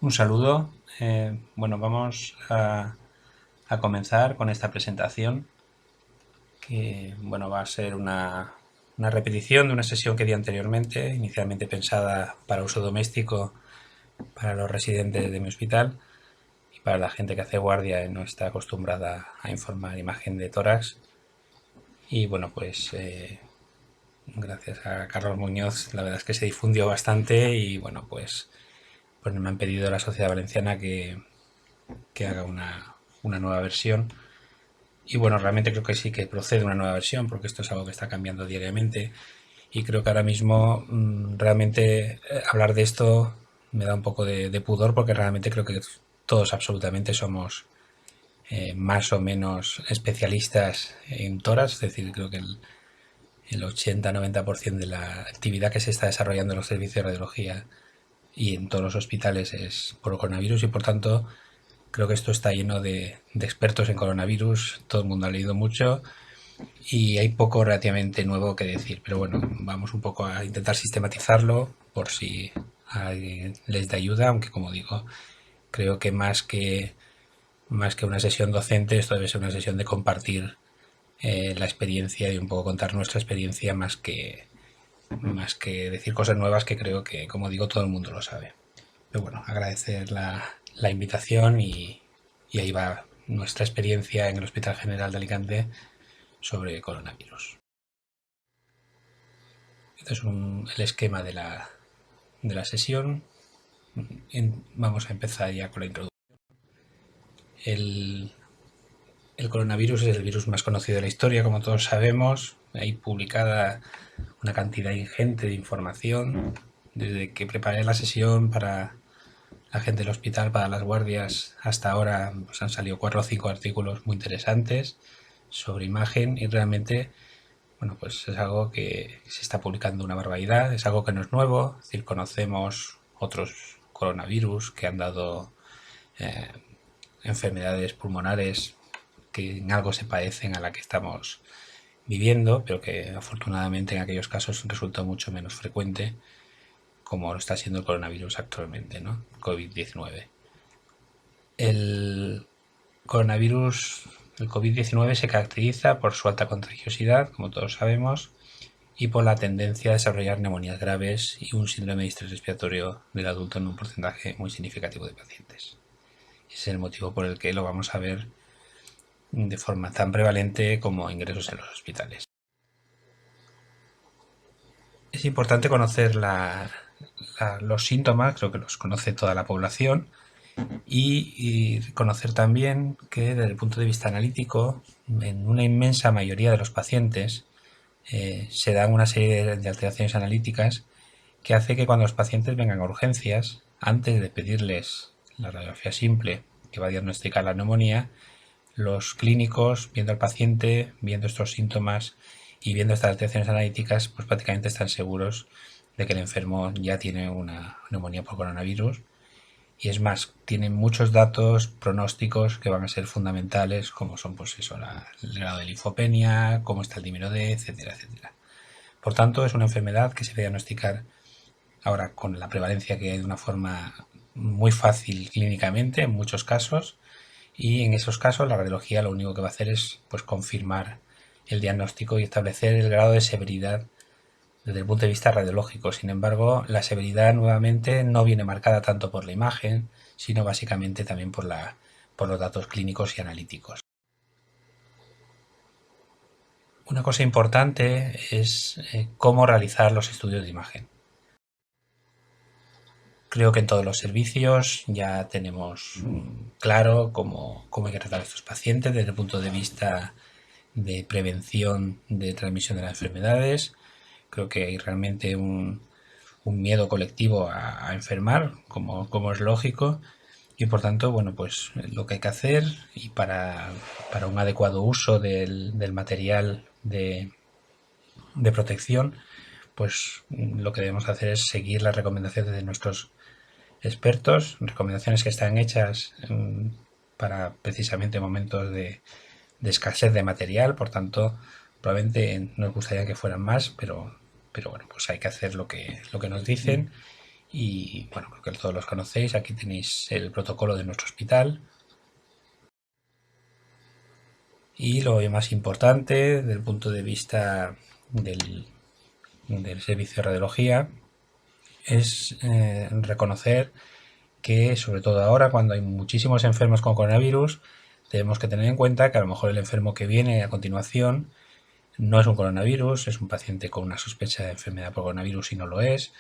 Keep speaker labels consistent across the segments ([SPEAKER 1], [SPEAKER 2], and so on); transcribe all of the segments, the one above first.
[SPEAKER 1] Un saludo. Bueno, vamos a comenzar con esta presentación que bueno, va a ser una repetición de una sesión que di anteriormente, inicialmente pensada para uso doméstico para los residentes de mi hospital y para la gente que hace guardia y no está acostumbrada a informar imagen de tórax. Y bueno, pues gracias a Carlos Muñoz, la verdad es que se difundió bastante y bueno, pues me han pedido la Sociedad Valenciana que haga una nueva versión. Y bueno, realmente creo que sí que procede una nueva versión, porque esto es algo que está cambiando diariamente. Y creo que ahora mismo realmente hablar de esto me da un poco de pudor, porque realmente creo que todos absolutamente somos más o menos especialistas en toras. Es decir, creo que el 80-90% de la actividad que se está desarrollando en los servicios de radiología y en todos los hospitales es por coronavirus, y por tanto creo que esto está lleno de expertos en coronavirus. Todo el mundo ha leído mucho y hay poco relativamente nuevo que decir. Pero bueno, vamos un poco a intentar sistematizarlo por si a alguien les da ayuda, aunque como digo, creo que más que una sesión docente, esto debe ser una sesión de compartir la experiencia y un poco contar nuestra experiencia, más que decir cosas nuevas que creo que, como digo, todo el mundo lo sabe. Pero bueno, agradecer la invitación y ahí va nuestra experiencia en el Hospital General de Alicante sobre coronavirus. Este es el esquema de la sesión. Vamos a empezar ya con la introducción. El, el coronavirus es el virus más conocido de la historia, como todos sabemos. Hay publicada una cantidad ingente de información. Desde que preparé la sesión para la gente del hospital, para las guardias, hasta ahora pues han salido 4 o 5 artículos muy interesantes sobre imagen, y realmente bueno, pues es algo que se está publicando una barbaridad, es algo que no es nuevo. Es decir, conocemos otros coronavirus que han dado enfermedades pulmonares que en algo se parecen a la que estamos viviendo, pero que afortunadamente en aquellos casos resultó mucho menos frecuente, como lo está siendo el coronavirus actualmente, ¿no? COVID-19. El coronavirus, el COVID-19 se caracteriza por su alta contagiosidad, como todos sabemos, y por la tendencia a desarrollar neumonías graves y un síndrome de estrés respiratorio del adulto en un porcentaje muy significativo de pacientes. Ese es el motivo por el que lo vamos a ver de forma tan prevalente como ingresos en los hospitales. Es importante conocer los síntomas, creo que los conoce toda la población, y conocer también que desde el punto de vista analítico, en una inmensa mayoría de los pacientes se dan una serie de alteraciones analíticas que hace que cuando los pacientes vengan a urgencias, antes de pedirles la radiografía simple que va a diagnosticar la neumonía, los clínicos, viendo al paciente, viendo estos síntomas y viendo estas alteraciones analíticas, pues prácticamente están seguros de que el enfermo ya tiene una neumonía por coronavirus. Y es más, tienen muchos datos pronósticos que van a ser fundamentales, como son pues eso, el grado de linfopenia, cómo está el dímero D, etcétera, etcétera. Por tanto, es una enfermedad que se debe diagnosticar ahora con la prevalencia que hay de una forma muy fácil clínicamente en muchos casos, y en esos casos la radiología lo único que va a hacer es pues confirmar el diagnóstico y establecer el grado de severidad desde el punto de vista radiológico. Sin embargo, la severidad nuevamente no viene marcada tanto por la imagen, sino básicamente también por los datos clínicos y analíticos. Una cosa importante es cómo realizar los estudios de imagen. Creo que en todos los servicios ya tenemos claro cómo hay que tratar a estos pacientes desde el punto de vista de prevención de transmisión de las enfermedades. Creo que hay realmente un miedo colectivo a enfermar, como es lógico, y por tanto, bueno, pues lo que hay que hacer, y para un adecuado uso del material de protección, pues lo que debemos hacer es seguir las recomendaciones de nuestros expertos, recomendaciones que están hechas para precisamente momentos de escasez de material. Por tanto, probablemente nos gustaría que fueran más, pero bueno, pues hay que hacer lo que nos dicen, y bueno, creo que todos los conocéis. Aquí tenéis el protocolo de nuestro hospital. Y lo más importante desde el punto de vista del servicio de radiología es reconocer que, sobre todo ahora, cuando hay muchísimos enfermos con coronavirus, tenemos que tener en cuenta que a lo mejor el enfermo que viene a continuación no es un coronavirus, es un paciente con una sospecha de enfermedad por coronavirus y no lo es,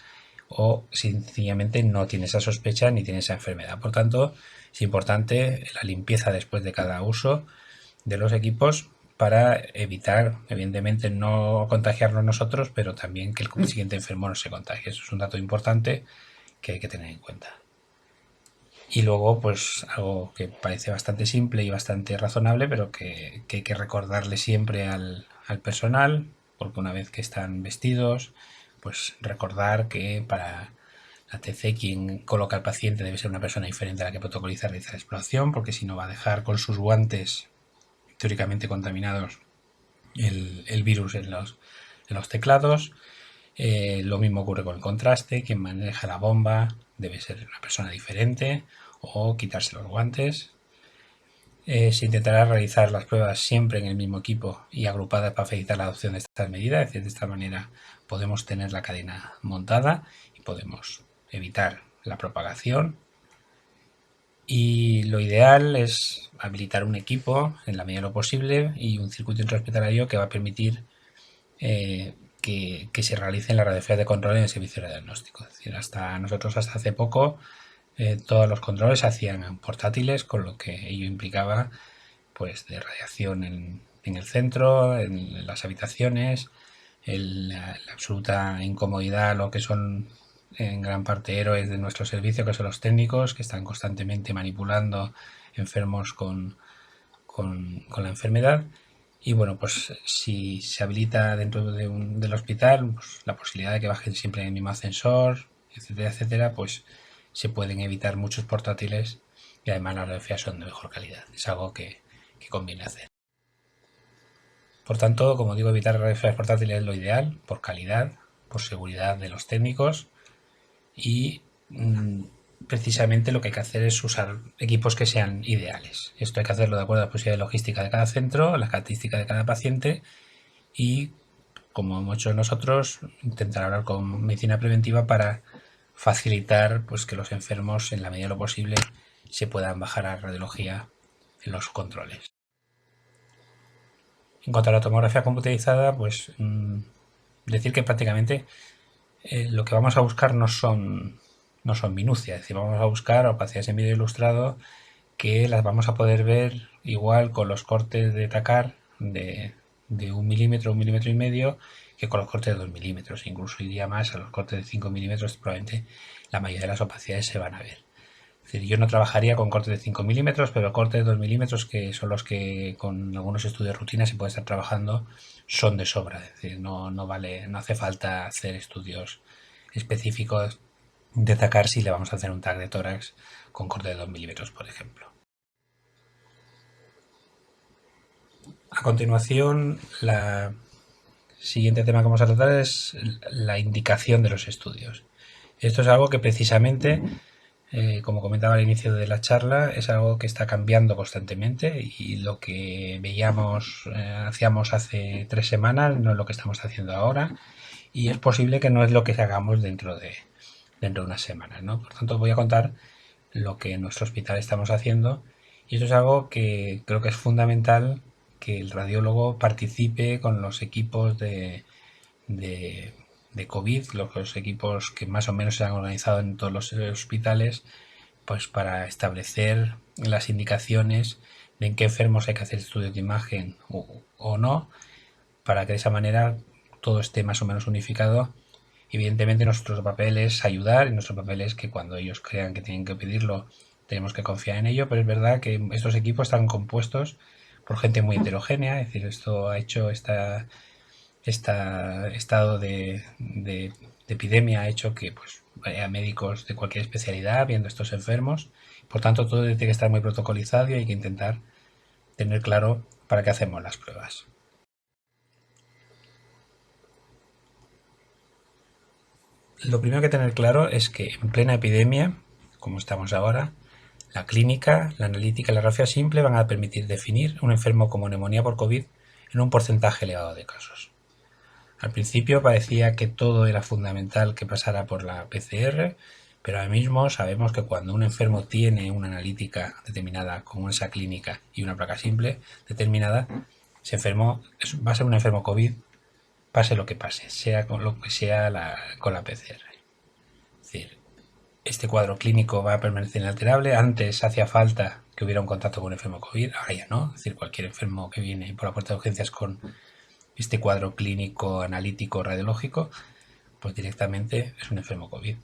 [SPEAKER 1] o sencillamente no tiene esa sospecha ni tiene esa enfermedad. Por tanto, es importante la limpieza después de cada uso de los equipos para evitar, evidentemente, no contagiarnos nosotros, pero también que el siguiente enfermo no se contagie. Eso es un dato importante que hay que tener en cuenta. Y luego, pues algo que parece bastante simple y bastante razonable, pero que hay que recordarle siempre al personal, porque una vez que están vestidos, pues recordar que para la TC quien coloca al paciente debe ser una persona diferente a la que protocoliza realizar la exploración, porque si no va a dejar con sus guantes teóricamente contaminados el virus en los teclados. Lo mismo ocurre con el contraste, quien maneja la bomba debe ser una persona diferente o quitarse los guantes. Se intentará realizar las pruebas siempre en el mismo equipo y agrupadas para facilitar la adopción de estas medidas, es decir, de esta manera podemos tener la cadena montada y podemos evitar la propagación. Y lo ideal es habilitar un equipo en la medida de lo posible y un circuito intrahospitalario que va a permitir que se realicen las radiografías de control en el servicio de diagnóstico. Es decir, hasta hace poco, todos los controles se hacían en portátiles, con lo que ello implicaba pues de radiación en el centro, en las habitaciones, la absoluta incomodidad, lo que son en gran parte héroes de nuestro servicio, que son los técnicos, que están constantemente manipulando enfermos con la enfermedad. Y bueno, pues si se habilita dentro del hospital, pues, la posibilidad de que bajen siempre en el mismo ascensor, etcétera, etcétera, pues se pueden evitar muchos portátiles y además las radiografías son de mejor calidad. Es algo que conviene hacer. Por tanto, como digo, evitar radiografías portátiles es lo ideal, por calidad, por seguridad de los técnicos y precisamente lo que hay que hacer es usar equipos que sean ideales. Esto hay que hacerlo de acuerdo a la posibilidad de logística de cada centro, las características de cada paciente y, como hemos hecho nosotros, intentar hablar con medicina preventiva para facilitar pues, que los enfermos, en la medida de lo posible, se puedan bajar a radiología en los controles. En cuanto a la tomografía computarizada, pues decir que prácticamente lo que vamos a buscar no son minucias, es decir, vamos a buscar opacidades en vídeo ilustrado que las vamos a poder ver igual con los cortes de TACAR de 1 milímetro y medio, que con los cortes de 2 milímetros. Incluso iría más a los cortes de 5 milímetros, probablemente la mayoría de las opacidades se van a ver. Es decir, yo no trabajaría con cortes de 5 milímetros, pero cortes de 2 milímetros, que son los que con algunos estudios de rutina se puede estar trabajando, son de sobra. Es decir, no vale, no hace falta hacer estudios específicos de TACAR si le vamos a hacer un TAC de tórax con corte de 2 milímetros, por ejemplo. A continuación, la siguiente tema que vamos a tratar es la indicación de los estudios. Esto es algo que precisamente, como comentaba al inicio de la charla, es algo que está cambiando constantemente y lo que hacíamos hace 3 semanas no es lo que estamos haciendo ahora y es posible que no es lo que hagamos dentro de unas semanas, ¿no? Por tanto, voy a contar lo que en nuestro hospital estamos haciendo y eso es algo que creo que es fundamental, que el radiólogo participe con los equipos de COVID, los equipos que más o menos se han organizado en todos los hospitales, pues para establecer las indicaciones de en qué enfermos hay que hacer estudios de imagen o no, para que de esa manera todo esté más o menos unificado. Evidentemente nuestro papel es ayudar y nuestro papel es que cuando ellos crean que tienen que pedirlo tenemos que confiar en ello, pero es verdad que estos equipos están compuestos por gente muy heterogénea, es decir, esto ha hecho este estado de epidemia ha hecho que pues haya médicos de cualquier especialidad viendo estos enfermos, por tanto todo tiene que estar muy protocolizado y hay que intentar tener claro para qué hacemos las pruebas. lo primero que tener claro es que en plena epidemia, como estamos ahora, la clínica, la analítica y la radiografía simple van a permitir definir un enfermo como neumonía por COVID en un porcentaje elevado de casos. Al principio parecía que todo era fundamental que pasara por la PCR, pero ahora mismo sabemos que cuando un enfermo tiene una analítica determinada con esa clínica y una placa simple determinada, ese enfermo va a ser un enfermo COVID, pase lo que pase, sea con lo que sea con la PCR. Es decir, este cuadro clínico va a permanecer inalterable. Antes hacía falta que hubiera un contacto con un enfermo COVID, ahora ya no. Es decir, cualquier enfermo que viene por la puerta de urgencias con este cuadro clínico, analítico, radiológico, pues directamente es un enfermo COVID.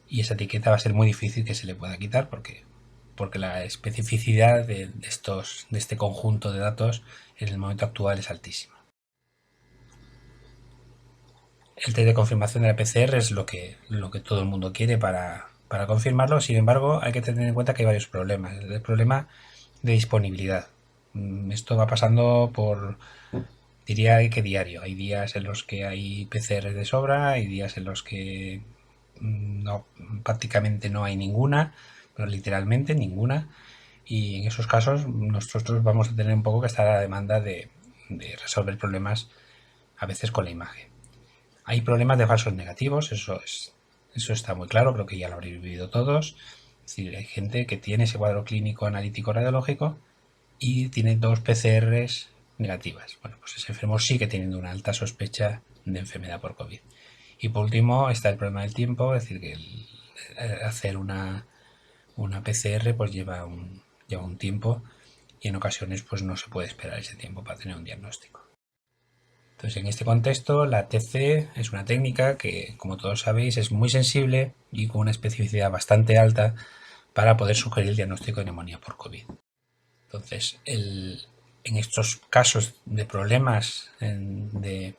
[SPEAKER 1] Y esa etiqueta va a ser muy difícil que se le pueda quitar porque la especificidad de este conjunto de datos en el momento actual es altísima. El test de confirmación de la PCR es lo que todo el mundo quiere para confirmarlo. Sin embargo, hay que tener en cuenta que hay varios problemas. El problema de disponibilidad. Esto va pasando por, diría que diario. Hay días en los que hay PCR de sobra, hay días en los que no, prácticamente no hay ninguna, pero literalmente ninguna. Y en esos casos nosotros vamos a tener un poco que estar a la demanda de resolver problemas a veces con la imagen. Hay problemas de falsos negativos, eso está muy claro, creo que ya lo habréis vivido todos. Es decir, hay gente que tiene ese cuadro clínico analítico radiológico y tiene 2 PCRs negativas. Bueno, pues ese enfermo sigue teniendo una alta sospecha de enfermedad por COVID. Y por último está el problema del tiempo, es decir, que hacer una PCR pues lleva un tiempo y en ocasiones pues no se puede esperar ese tiempo para tener un diagnóstico. Entonces, en este contexto, la TC es una técnica que, como todos sabéis, es muy sensible y con una especificidad bastante alta para poder sugerir el diagnóstico de neumonía por COVID. Entonces, en estos casos de problemas de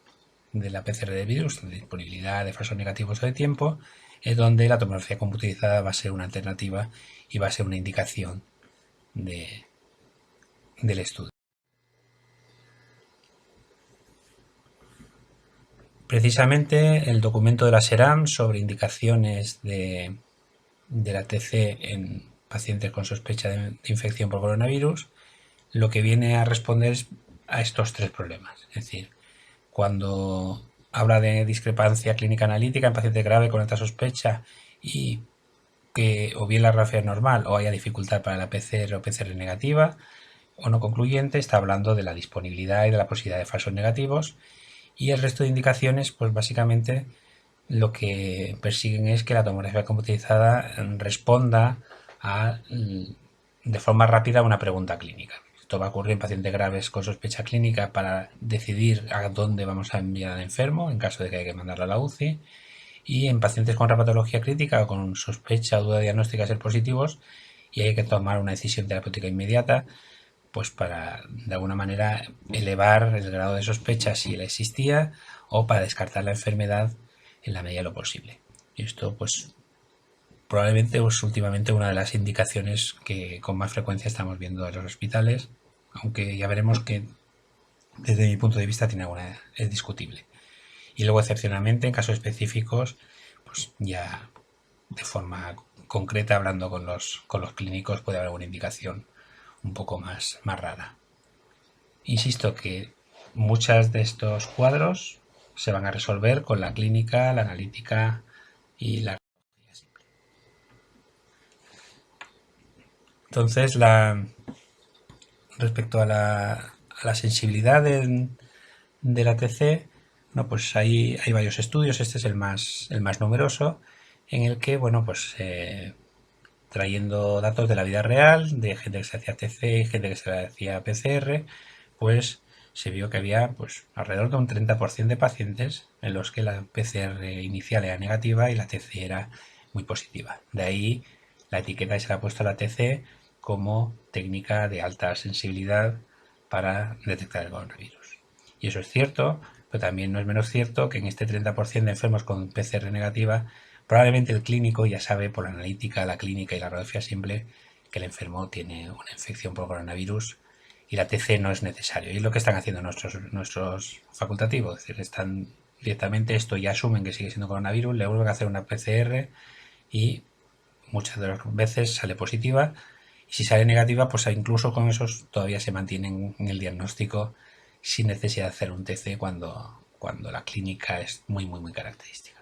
[SPEAKER 1] la PCR de virus, de disponibilidad de falsos negativos o de tiempo, es donde la tomografía computerizada va a ser una alternativa y va a ser una indicación del estudio. Precisamente el documento de la SERAM sobre indicaciones de la TC en pacientes con sospecha de infección por coronavirus, lo que viene a responder es a estos 3 problemas. Es decir, cuando habla de discrepancia clínica analítica en paciente grave con alta sospecha y que o bien la radiografía es normal o haya dificultad para la PCR o PCR negativa o no concluyente, está hablando de la disponibilidad y de la posibilidad de falsos negativos. Y el resto de indicaciones, pues básicamente lo que persiguen es que la tomografía computerizada responda de forma rápida a una pregunta clínica. Esto va a ocurrir en pacientes graves con sospecha clínica para decidir a dónde vamos a enviar al enfermo en caso de que haya que mandarlo a la UCI. Y en pacientes con patología crítica o con sospecha o duda diagnóstica de ser positivos y hay que tomar una decisión terapéutica inmediata, pues para de alguna manera elevar el grado de sospecha si la existía o para descartar la enfermedad en la medida de lo posible. Y esto pues probablemente es últimamente una de las indicaciones que con más frecuencia estamos viendo en los hospitales, aunque ya veremos que desde mi punto de vista es discutible. Y luego excepcionalmente en casos específicos pues ya de forma concreta hablando con los clínicos puede haber alguna indicación un poco más rara. Insisto que muchas de estos cuadros se van a resolver con la clínica, la analítica y la radiografía simple. Entonces, respecto a la sensibilidad de la TC, no, pues hay varios estudios, este es el más numeroso, en el que, bueno, pues trayendo datos de la vida real, de gente que se hacía TC y gente que se hacía PCR, pues se vio que había pues alrededor de un 30% de pacientes en los que la PCR inicial era negativa y la TC era muy positiva. De ahí la etiqueta que se le ha puesto a la TC como técnica de alta sensibilidad para detectar el coronavirus. Y eso es cierto, pero también no es menos cierto que en este 30% de enfermos con PCR negativa, probablemente el clínico ya sabe por la analítica, la clínica y la radiografía simple que el enfermo tiene una infección por coronavirus y la TC no es necesario. Y es lo que están haciendo nuestros facultativos, es decir, están directamente esto ya asumen que sigue siendo coronavirus, le vuelven a hacer una PCR y muchas de las veces sale positiva. Y si sale negativa, pues incluso con esos todavía se mantienen en el diagnóstico sin necesidad de hacer un TC cuando la clínica es muy característica.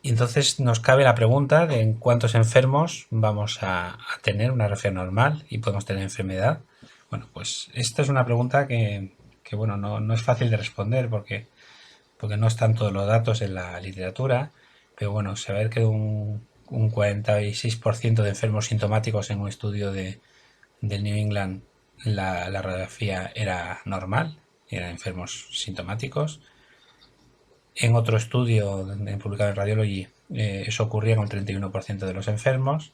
[SPEAKER 1] Y entonces nos cabe la pregunta de en cuántos enfermos vamos a tener una RFA normal y podemos tener enfermedad. Bueno, pues esta es una pregunta que bueno, no es fácil de responder porque no están todos los datos en la literatura, pero bueno, saber que un 46% de enfermos sintomáticos en un estudio del New England la radiografía era normal, eran enfermos sintomáticos. En otro estudio publicado en Radiology, eso ocurría con el 31% de los enfermos.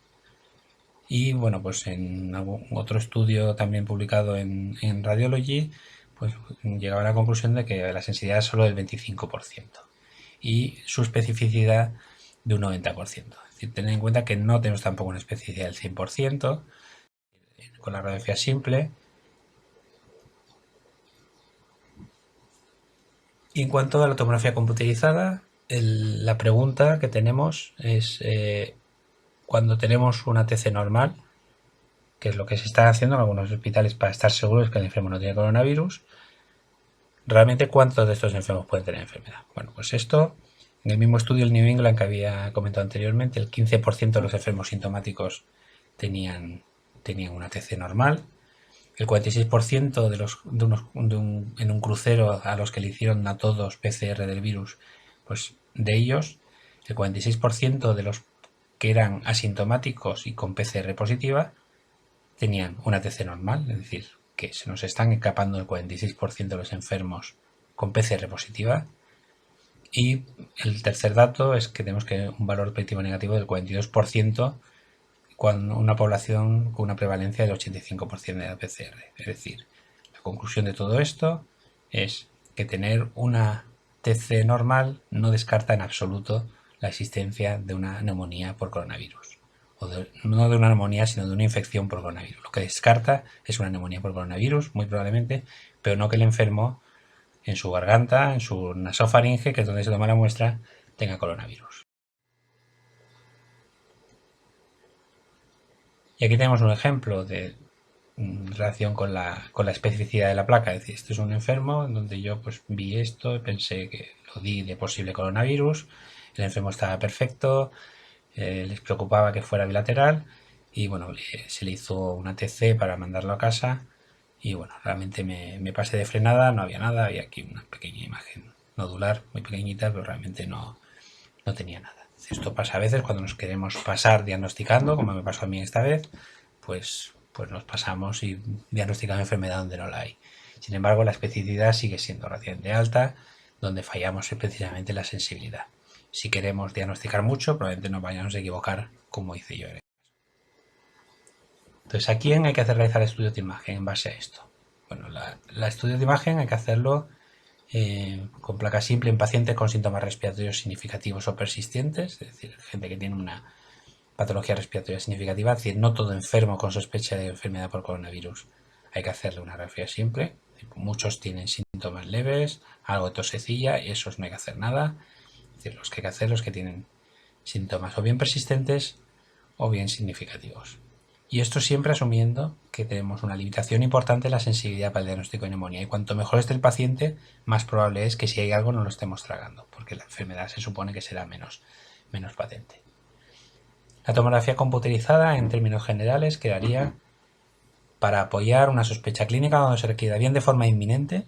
[SPEAKER 1] Y bueno, pues en otro estudio también publicado en Radiology, pues llegaba a la conclusión de que la sensibilidad es solo del 25% y su especificidad de un 90%. Es decir, tener en cuenta que no tenemos tampoco una especificidad del 100% con la radiografía simple. Y en cuanto a la tomografía computerizada, la pregunta que tenemos es cuando tenemos una TC normal, que es lo que se está haciendo en algunos hospitales para estar seguros que el enfermo no tiene coronavirus, realmente cuántos de estos enfermos pueden tener enfermedad. Bueno, pues esto, en el mismo estudio del New England que había comentado anteriormente, el 15% de los enfermos sintomáticos tenían una TC normal, el 46% en un crucero a los que le hicieron a todos PCR del virus, pues de ellos, el 46% de los que eran asintomáticos y con PCR positiva tenían una TC normal, es decir, que se nos están escapando el 46% de los enfermos con PCR positiva. Y el tercer dato es que tenemos que un valor predictivo negativo del 42% con una población con una prevalencia del 85% de la PCR. Es decir, la conclusión de todo esto es que tener una TC normal no descarta en absoluto la existencia de una neumonía por coronavirus. No de una neumonía, sino de una infección por coronavirus. Lo que descarta es una neumonía por coronavirus, muy probablemente, pero no que el enfermo en su garganta, en su nasofaringe, que es donde se toma la muestra, tenga coronavirus. Y aquí tenemos un ejemplo de relación con la especificidad de la placa. Es decir, este es un enfermo en donde yo pues vi esto, pensé que lo di de posible coronavirus, el enfermo estaba perfecto, les preocupaba que fuera bilateral y bueno, se le hizo una TC para mandarlo a casa y bueno, realmente me pasé de frenada, no había nada, había aquí una pequeña imagen nodular, muy pequeñita, pero realmente no tenía nada. Esto pasa a veces cuando nos queremos pasar diagnosticando, como me pasó a mí esta vez, pues nos pasamos y diagnosticamos enfermedad donde no la hay. Sin embargo, la especificidad sigue siendo relativamente alta, donde fallamos es precisamente la sensibilidad. Si queremos diagnosticar mucho, probablemente nos vayamos a equivocar, como hice yo. Entonces, ¿a quién hay que hacer realizar estudios de imagen en base a esto? Bueno, la estudio de imagen hay que hacerlo con placa simple en pacientes con síntomas respiratorios significativos o persistentes, es decir, gente que tiene una patología respiratoria significativa, es decir, no todo enfermo con sospecha de enfermedad por coronavirus hay que hacerle una radiografía simple. Muchos tienen síntomas leves, algo de tosecilla y esos no hay que hacer nada. Es decir, los que hay que hacer los que tienen síntomas o bien persistentes o bien significativos. Y esto siempre asumiendo que tenemos una limitación importante en la sensibilidad para el diagnóstico de neumonía. Y cuanto mejor esté el paciente, más probable es que si hay algo no lo estemos tragando, porque la enfermedad se supone que será menos patente. La tomografía computerizada, en términos generales, quedaría para apoyar una sospecha clínica cuando se requiera bien de forma inminente,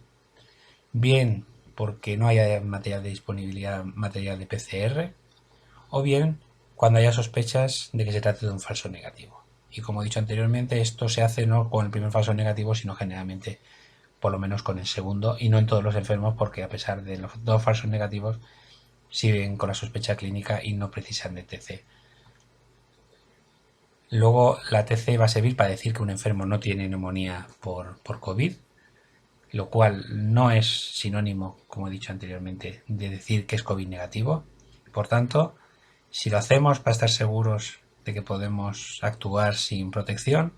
[SPEAKER 1] bien porque no haya material de disponibilidad, material de PCR, o bien cuando haya sospechas de que se trate de un falso negativo. Y como he dicho anteriormente, esto se hace no con el primer falso negativo, sino generalmente por lo menos con el segundo, y no en todos los enfermos, porque a pesar de los dos falsos negativos, siguen con la sospecha clínica y no precisan de TC. Luego la TC va a servir para decir que un enfermo no tiene neumonía por COVID, lo cual no es sinónimo, como he dicho anteriormente, de decir que es COVID negativo. Por tanto, si lo hacemos para estar seguros de que podemos actuar sin protección,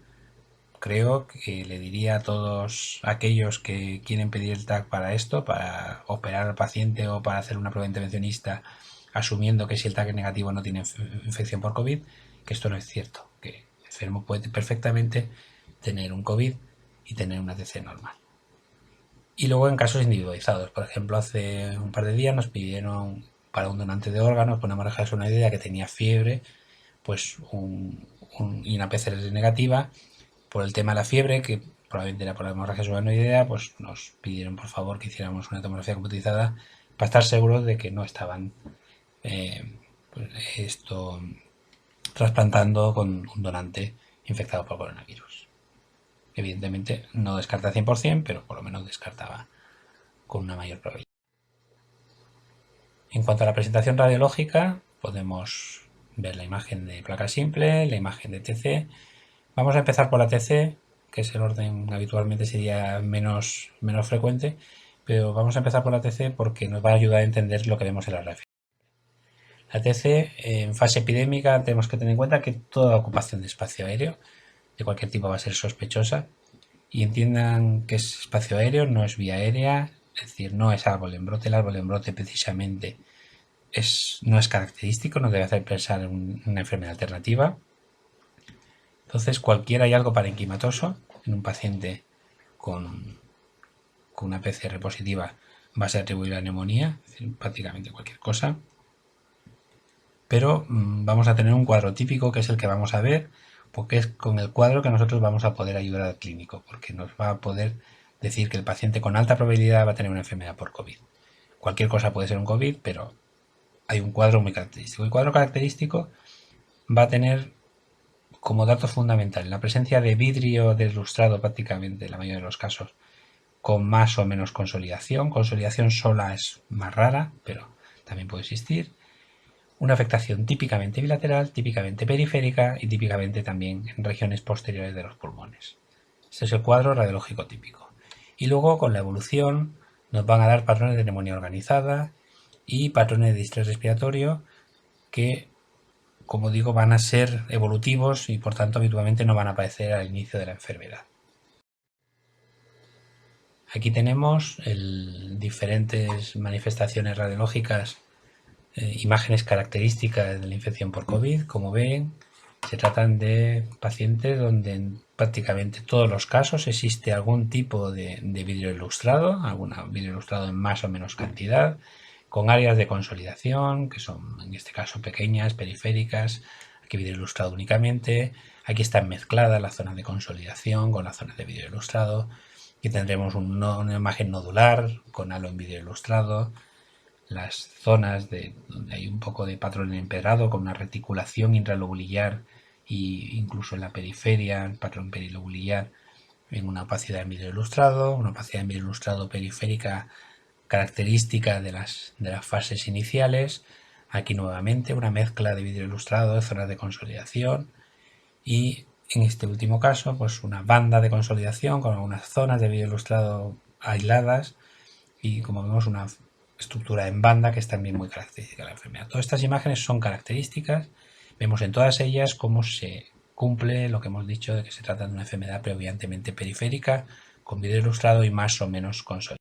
[SPEAKER 1] creo que le diría a todos aquellos que quieren pedir el TAC para esto, para operar al paciente o para hacer una prueba intervencionista, asumiendo que si el TAC es negativo no tiene infección por COVID, que esto no es cierto, que el enfermo puede perfectamente tener un COVID y tener una TC normal. Y luego en casos individualizados, por ejemplo, hace un par de días nos pidieron para un donante de órganos, ponemos a dejarse una idea, que tenía fiebre, pues y una PCR negativa. Por el tema de la fiebre, que probablemente era por la hemorragia subarachnoidea, pues nos pidieron por favor que hiciéramos una tomografía computerizada para estar seguros de que no estaban pues esto trasplantando con un donante infectado por coronavirus. Evidentemente no descarta 100%, pero por lo menos descartaba con una mayor probabilidad. En cuanto a la presentación radiológica, podemos ver la imagen de placa simple, la imagen de TC. Vamos a empezar por la TC, que es el orden habitualmente sería menos frecuente, pero vamos a empezar por la TC porque nos va a ayudar a entender lo que vemos en la referencia. La TC, en fase epidémica, tenemos que tener en cuenta que toda ocupación de espacio aéreo de cualquier tipo va a ser sospechosa, y entiendan que es espacio aéreo, no es vía aérea, es decir, no es árbol en brote. El árbol en brote precisamente no es característico, no debe hacer pensar en una enfermedad alternativa. Entonces, cualquier hallazgo parenquimatoso en un paciente con una PCR positiva va a ser atribuible a neumonía, es decir, prácticamente cualquier cosa. Pero vamos a tener un cuadro típico, que es el que vamos a ver, porque es con el cuadro que nosotros vamos a poder ayudar al clínico, porque nos va a poder decir que el paciente con alta probabilidad va a tener una enfermedad por COVID. Cualquier cosa puede ser un COVID, pero hay un cuadro muy característico. El cuadro característico va a tener como dato fundamental la presencia de vidrio deslustrado prácticamente en la mayoría de los casos, con más o menos consolidación. Consolidación sola es más rara, pero también puede existir. Una afectación típicamente bilateral, típicamente periférica y típicamente también en regiones posteriores de los pulmones. Este es el cuadro radiológico típico. Y luego con la evolución nos van a dar patrones de neumonía organizada y patrones de distrés respiratorio que, como digo, van a ser evolutivos y por tanto habitualmente no van a aparecer al inicio de la enfermedad. Aquí tenemos diferentes manifestaciones radiológicas, imágenes características de la infección por COVID. Como ven, se tratan de pacientes donde en prácticamente todos los casos existe algún tipo de vidrio ilustrado, algún vidrio ilustrado en más o menos cantidad, con áreas de consolidación, que son en este caso pequeñas, periféricas. Aquí vidrio ilustrado únicamente. Aquí están mezcladas las zonas de consolidación con las zonas de vidrio ilustrado. Aquí tendremos una imagen nodular con halo en vidrio ilustrado. Las zonas donde hay un poco de patrón empedrado con una reticulación intralobulillar e incluso en la periferia, el patrón perilobulillar en una opacidad en vidrio ilustrado, una opacidad en vidrio ilustrado periférica característica de las fases iniciales. Aquí nuevamente una mezcla de vidrio ilustrado de zonas de consolidación y en este último caso pues una banda de consolidación con algunas zonas de vidrio ilustrado aisladas y, como vemos, una estructura en banda que es también muy característica de la enfermedad. Todas estas imágenes son características, vemos en todas ellas cómo se cumple lo que hemos dicho de que se trata de una enfermedad predominantemente periférica, con vidrio ilustrado y más o menos consolidado.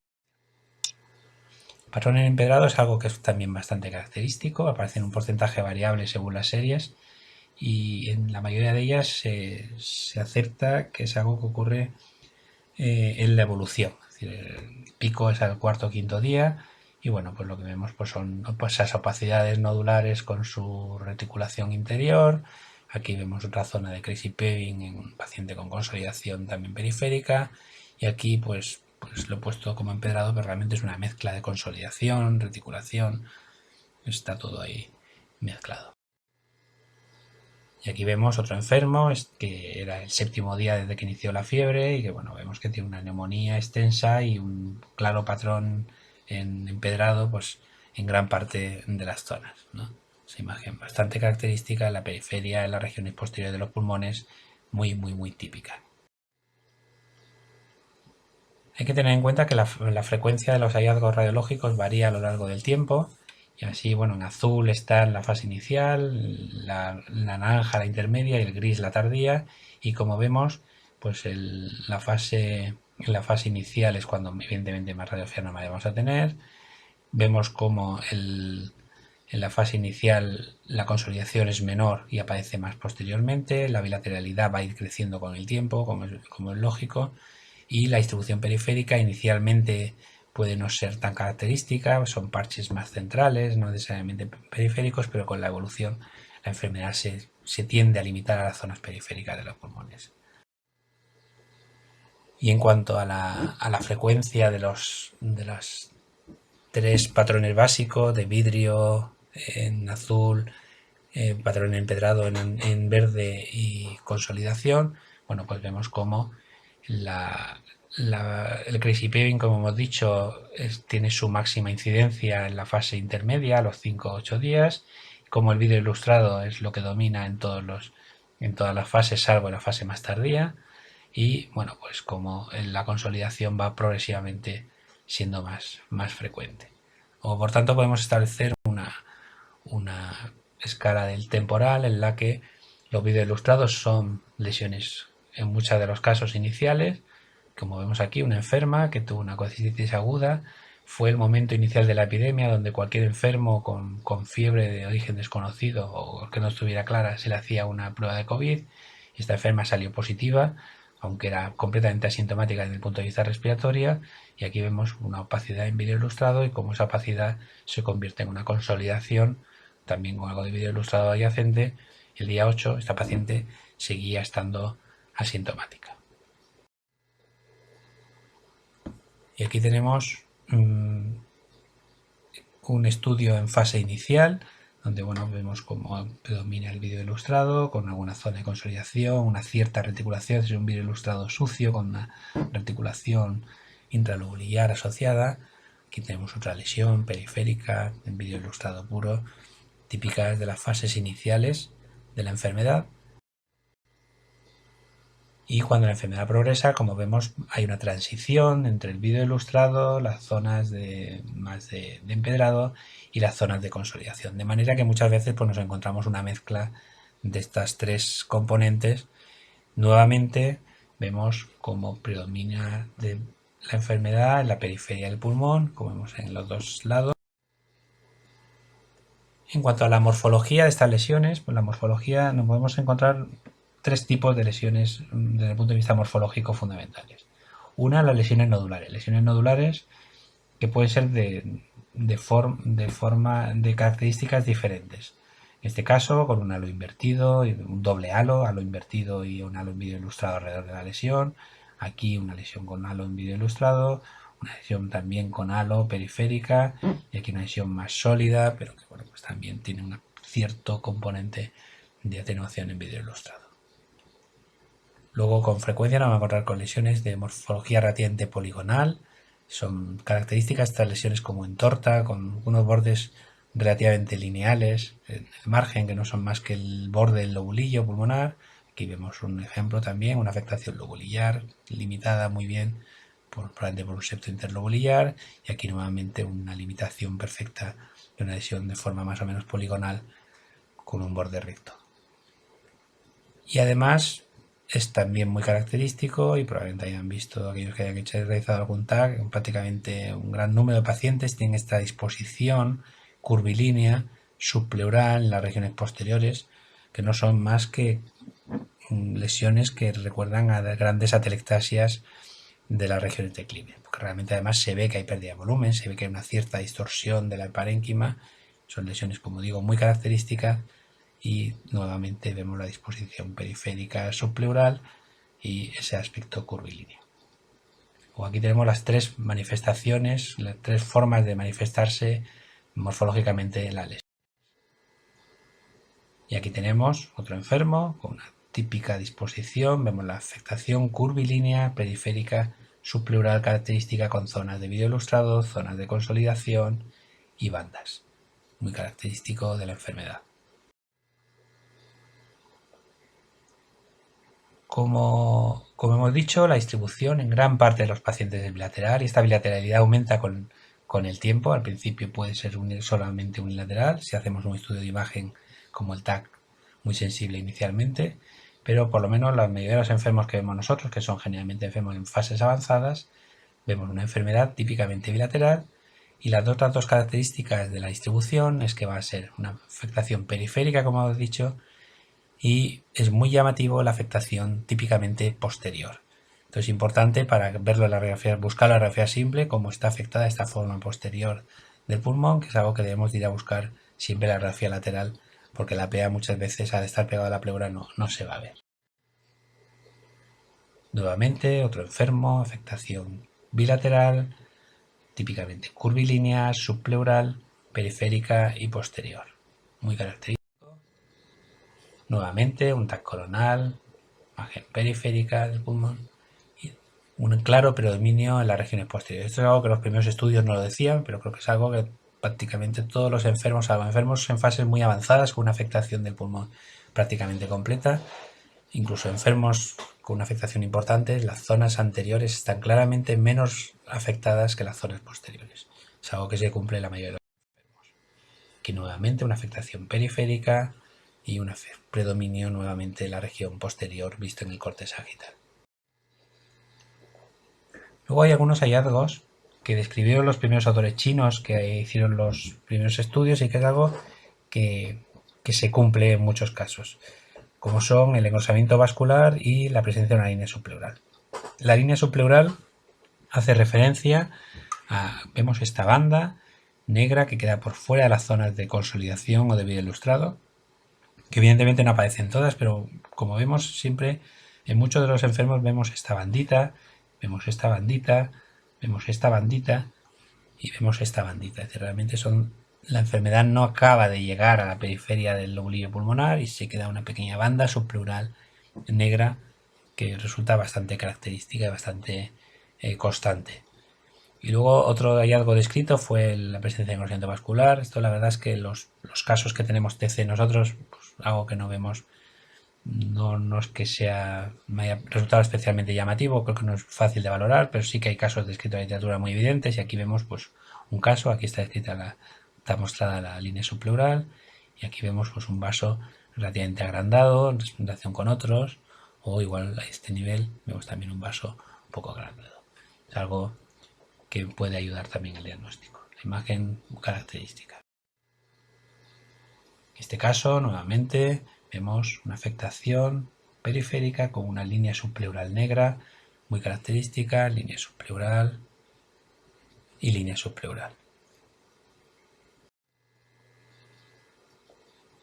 [SPEAKER 1] El patrón en empedrado es algo que es también bastante característico, aparece en un porcentaje variable según las series y en la mayoría de ellas se acepta que es algo que ocurre en la evolución. Es decir, el pico es al cuarto o quinto día y bueno, pues lo que vemos pues son pues esas opacidades nodulares con su reticulación interior. Aquí vemos otra zona de crazy paving en un paciente con consolidación también periférica y aquí pues lo he puesto como empedrado, pero realmente es una mezcla de consolidación, reticulación, está todo ahí mezclado. Y aquí vemos otro enfermo, que era el séptimo día desde que inició la fiebre y que bueno, vemos que tiene una neumonía extensa y un claro patrón en empedrado pues en gran parte de las zonas, ¿no? Esa imagen bastante característica en la periferia, en las regiones posteriores de los pulmones, muy típica. Hay que tener en cuenta que la frecuencia de los hallazgos radiológicos varía a lo largo del tiempo. Y así, bueno, en azul está la fase inicial, la naranja la intermedia y el gris la tardía. Y como vemos, pues en la fase inicial es cuando evidentemente más radiografía normal vamos a tener. Vemos como en la fase inicial la consolidación es menor y aparece más posteriormente, la bilateralidad va a ir creciendo con el tiempo, como es lógico, y la distribución periférica inicialmente puede no ser tan característica, son parches más centrales, no necesariamente periféricos, pero con la evolución la enfermedad se tiende a limitar a las zonas periféricas de los pulmones. Y en cuanto a la frecuencia de los 3 patrones básicos de vidrio en azul, patrón empedrado en verde y consolidación, bueno, pues vemos como el crazy paving, como hemos dicho, tiene su máxima incidencia en la fase intermedia, a los 5 o 8 días, como el vídeo ilustrado es lo que domina en todas las fases, salvo en la fase más tardía, y bueno, pues como la consolidación va progresivamente siendo más frecuente. O por tanto podemos establecer una escala del temporal en la que los videoilustrados son lesiones en muchos de los casos iniciales, como vemos aquí, una enferma que tuvo una cocitis aguda, fue el momento inicial de la epidemia donde cualquier enfermo con fiebre de origen desconocido o que no estuviera clara se le hacía una prueba de COVID. Esta enferma salió positiva, aunque era completamente asintomática desde el punto de vista respiratorio, y aquí vemos una opacidad en vídeo ilustrado y cómo esa opacidad se convierte en una consolidación, también con algo de vídeo ilustrado adyacente. El día 8 esta paciente seguía estando asintomática. Y aquí tenemos un estudio en fase inicial, donde bueno, vemos cómo predomina el vídeo ilustrado, con alguna zona de consolidación, una cierta reticulación, es un vídeo ilustrado sucio, con una reticulación intralobular asociada. Aquí tenemos otra lesión periférica en vídeo ilustrado puro, típicas de las fases iniciales de la enfermedad. Y cuando la enfermedad progresa, como vemos, hay una transición entre el vídeo ilustrado, las zonas más de empedrado y las zonas de consolidación. De manera que muchas veces pues, nos encontramos una mezcla de estas 3 componentes. Nuevamente vemos cómo predomina la enfermedad en la periferia del pulmón, como vemos en los 2 lados. En cuanto a la morfología de estas lesiones, pues la morfología nos podemos encontrar 3 tipos de lesiones desde el punto de vista morfológico fundamentales. Una, las lesiones nodulares que pueden ser de características diferentes. En este caso, con un halo invertido, un doble halo invertido y un halo en vídeo ilustrado alrededor de la lesión. Aquí una lesión con halo en vídeo ilustrado, una lesión también con halo periférica, y aquí una lesión más sólida, pero que bueno, pues también tiene un cierto componente de atenuación en vídeo ilustrado. Luego, con frecuencia nos vamos a encontrar con lesiones de morfología radiante poligonal. Son características estas lesiones como en torta, con unos bordes relativamente lineales en el margen, que no son más que el borde del lobulillo pulmonar. Aquí vemos un ejemplo también, una afectación lobulillar limitada muy bien probablemente por un septo interlobulillar, y aquí nuevamente una limitación perfecta de una lesión de forma más o menos poligonal con un borde recto. Y además es también muy característico, y probablemente hayan visto aquellos que hayan realizado algún TAC, prácticamente un gran número de pacientes tienen esta disposición curvilínea subpleural en las regiones posteriores, que no son más que lesiones que recuerdan a grandes atelectasias de las regiones de declive, porque realmente además se ve que hay pérdida de volumen, se ve que hay una cierta distorsión de la parénquima. Son lesiones, como digo, muy características, y nuevamente vemos la disposición periférica subpleural y ese aspecto curvilíneo. O aquí tenemos las 3 manifestaciones, las 3 formas de manifestarse morfológicamente la lesión. Y aquí tenemos otro enfermo con una típica disposición, vemos la afectación curvilínea periférica subpleural característica con zonas de vídeo ilustrado, zonas de consolidación y bandas, muy característico de la enfermedad. Como hemos dicho, la distribución en gran parte de los pacientes es bilateral, y esta bilateralidad aumenta con el tiempo. Al principio puede ser solamente unilateral, si hacemos un estudio de imagen como el TAC muy sensible inicialmente, pero por lo menos la mayoría de los enfermos que vemos nosotros, que son generalmente enfermos en fases avanzadas, vemos una enfermedad típicamente bilateral, y las otras dos características de la distribución es que va a ser una afectación periférica, como hemos dicho, y es muy llamativo la afectación típicamente posterior. Entonces es importante para verlo en la radiografía, buscar la radiografía simple, cómo está afectada esta forma posterior del pulmón, que es algo que debemos ir a buscar siempre en la radiografía lateral, porque la PEA muchas veces al estar pegada a la pleura no se va a ver. Nuevamente, otro enfermo, afectación bilateral, típicamente curvilínea, subpleural, periférica y posterior. Muy característico. Nuevamente, un TAC coronal, imagen periférica del pulmón y un claro predominio en las regiones posteriores. Esto es algo que los primeros estudios no lo decían, pero creo que es algo que prácticamente todos los enfermos, salvo enfermos en fases muy avanzadas con una afectación del pulmón prácticamente completa, incluso enfermos con una afectación importante, las zonas anteriores están claramente menos afectadas que las zonas posteriores. Es algo que se cumple en la mayoría de los enfermos. Aquí nuevamente una afectación periférica y un predominio nuevamente en la región posterior visto en el corte sagital. Luego hay algunos hallazgos que describieron los primeros autores chinos que hicieron los primeros estudios y que es algo que se cumple en muchos casos, como son el engrosamiento vascular y la presencia de una línea subpleural. La línea subpleural hace referencia a, vemos esta banda negra que queda por fuera de las zonas de consolidación o de vídeo ilustrado, que evidentemente no aparecen todas, pero como vemos siempre en muchos de los enfermos vemos esta bandita, vemos esta bandita, vemos esta bandita y vemos esta bandita. Es decir, realmente la enfermedad no acaba de llegar a la periferia del lobulillo pulmonar y se queda una pequeña banda subpleural negra que resulta bastante característica y bastante constante. Y luego otro hallazgo descrito fue la presencia de engrosamiento vascular. Esto la verdad es que los casos que tenemos TC nosotros, pues, algo que no vemos, no es que me haya resultado especialmente llamativo, creo que no es fácil de valorar, pero sí que hay casos descritos en la literatura muy evidentes y aquí vemos pues un caso, aquí está está mostrada la línea subpleural y aquí vemos pues un vaso relativamente agrandado en relación con otros, o igual a este nivel vemos también un vaso un poco agrandado. Es algo que puede ayudar también al diagnóstico. La imagen característica. En este caso, nuevamente, vemos una afectación periférica con una línea subpleural negra, muy característica, línea subpleural y línea subpleural.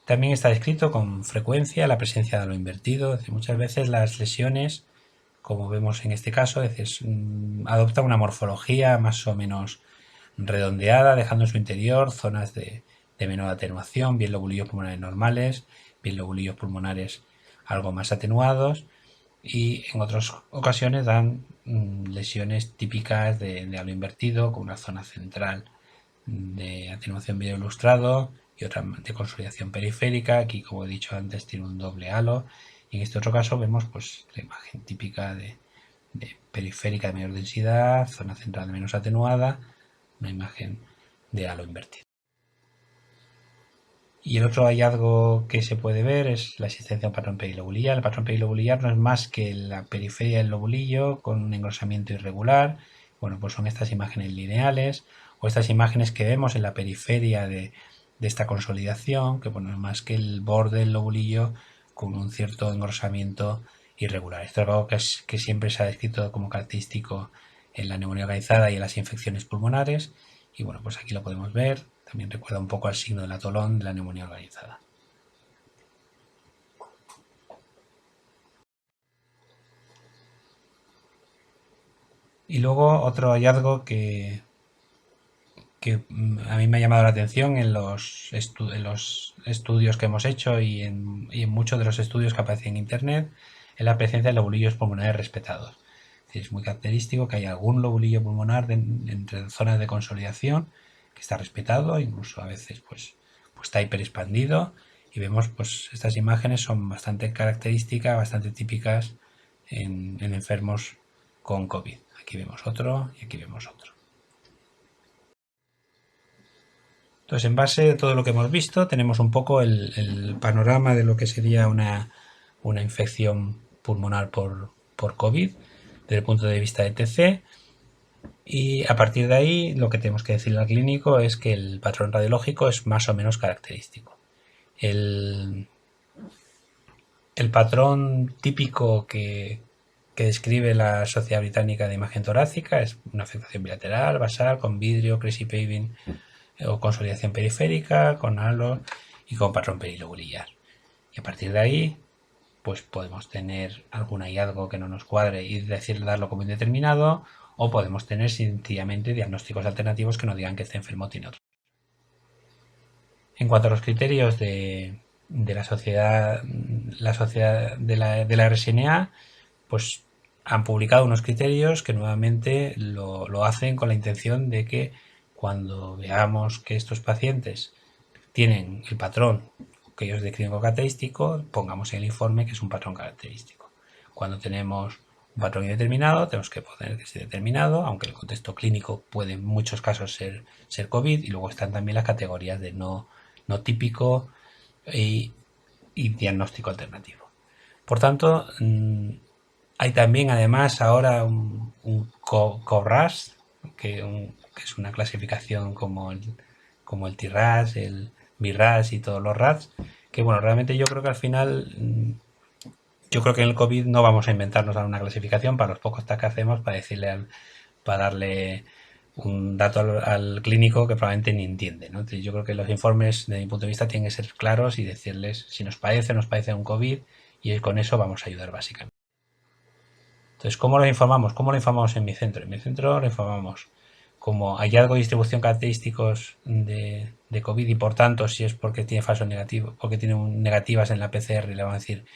[SPEAKER 1] También está descrito con frecuencia la presencia de halo invertido, es decir, muchas veces las lesiones, como vemos en este caso, adoptan una morfología más o menos redondeada, dejando en su interior zonas de menor atenuación, bien lobulillos pulmonares normales, bien lobulillos pulmonares algo más atenuados, y en otras ocasiones dan lesiones típicas de halo invertido, con una zona central de atenuación video ilustrado y otra de consolidación periférica. Aquí, como he dicho antes, tiene un doble halo, y en este otro caso vemos pues la imagen típica de periférica de mayor densidad, zona central menos atenuada, una imagen de halo invertido. Y el otro hallazgo que se puede ver es la existencia de un patrón perilobuliar. El patrón perilobuliar no es más que la periferia del lobulillo con un engrosamiento irregular. Bueno, pues son estas imágenes lineales o estas imágenes que vemos en la periferia de esta consolidación, que bueno, es más que el borde del lobulillo con un cierto engrosamiento irregular. Esto es algo que siempre se ha descrito como característico en la neumonía organizada y en las infecciones pulmonares. Y bueno, pues aquí lo podemos ver. También recuerda un poco al signo del atolón de la neumonía organizada. Y luego otro hallazgo que a mí me ha llamado la atención en los estudios que hemos hecho y en muchos de los estudios que aparecen en internet es la presencia de lobulillos pulmonares respetados. Es muy característico que hay algún lobulillo pulmonar entre zonas de consolidación que está respetado, incluso a veces pues está hiperexpandido, y vemos pues estas imágenes son bastante características, bastante típicas en enfermos con COVID. Aquí vemos otro y aquí vemos otro. Entonces, en base a todo lo que hemos visto, tenemos un poco el panorama de lo que sería una una infección pulmonar por COVID desde el punto de vista de TC. Y a partir de ahí lo que tenemos que decirle al clínico es que el patrón radiológico es más o menos característico. El patrón típico que describe la Sociedad Británica de Imagen Torácica es una afectación bilateral, basal, con vidrio, crazy paving o consolidación periférica, con halo y con patrón perilobulillar. Y a partir de ahí, pues podemos tener algún hallazgo que no nos cuadre y darlo como indeterminado, o podemos tener sencillamente diagnósticos alternativos que nos digan que este enfermo tiene otro. En cuanto a los criterios de la sociedad de la RSNA, pues han publicado unos criterios que nuevamente lo hacen con la intención de que cuando veamos que estos pacientes tienen el patrón que ellos describen como característico, pongamos en el informe que es un patrón característico. Cuando tenemos un patrón indeterminado, tenemos que poner que es determinado, aunque el contexto clínico puede en muchos casos ser COVID, y luego están también las categorías de no típico y diagnóstico alternativo. Por tanto, hay también además ahora un CORAS, que es una clasificación como el TIRAS, el BIRAS y todos los RAS, que bueno, realmente yo creo que al final, yo creo que en el COVID no vamos a inventarnos una clasificación para los pocos tasks que hacemos para darle un dato al clínico que probablemente ni entiende, ¿no? Entonces yo creo que los informes, desde mi punto de vista, tienen que ser claros y decirles si nos parece un COVID, y con eso vamos a ayudar básicamente. Entonces, ¿cómo lo informamos? ¿Cómo lo informamos en mi centro? En mi centro lo informamos como hallazgo de distribución característicos de COVID, y por tanto, si es porque tiene falso negativo, porque tiene negativas en la PCR, le vamos a decir,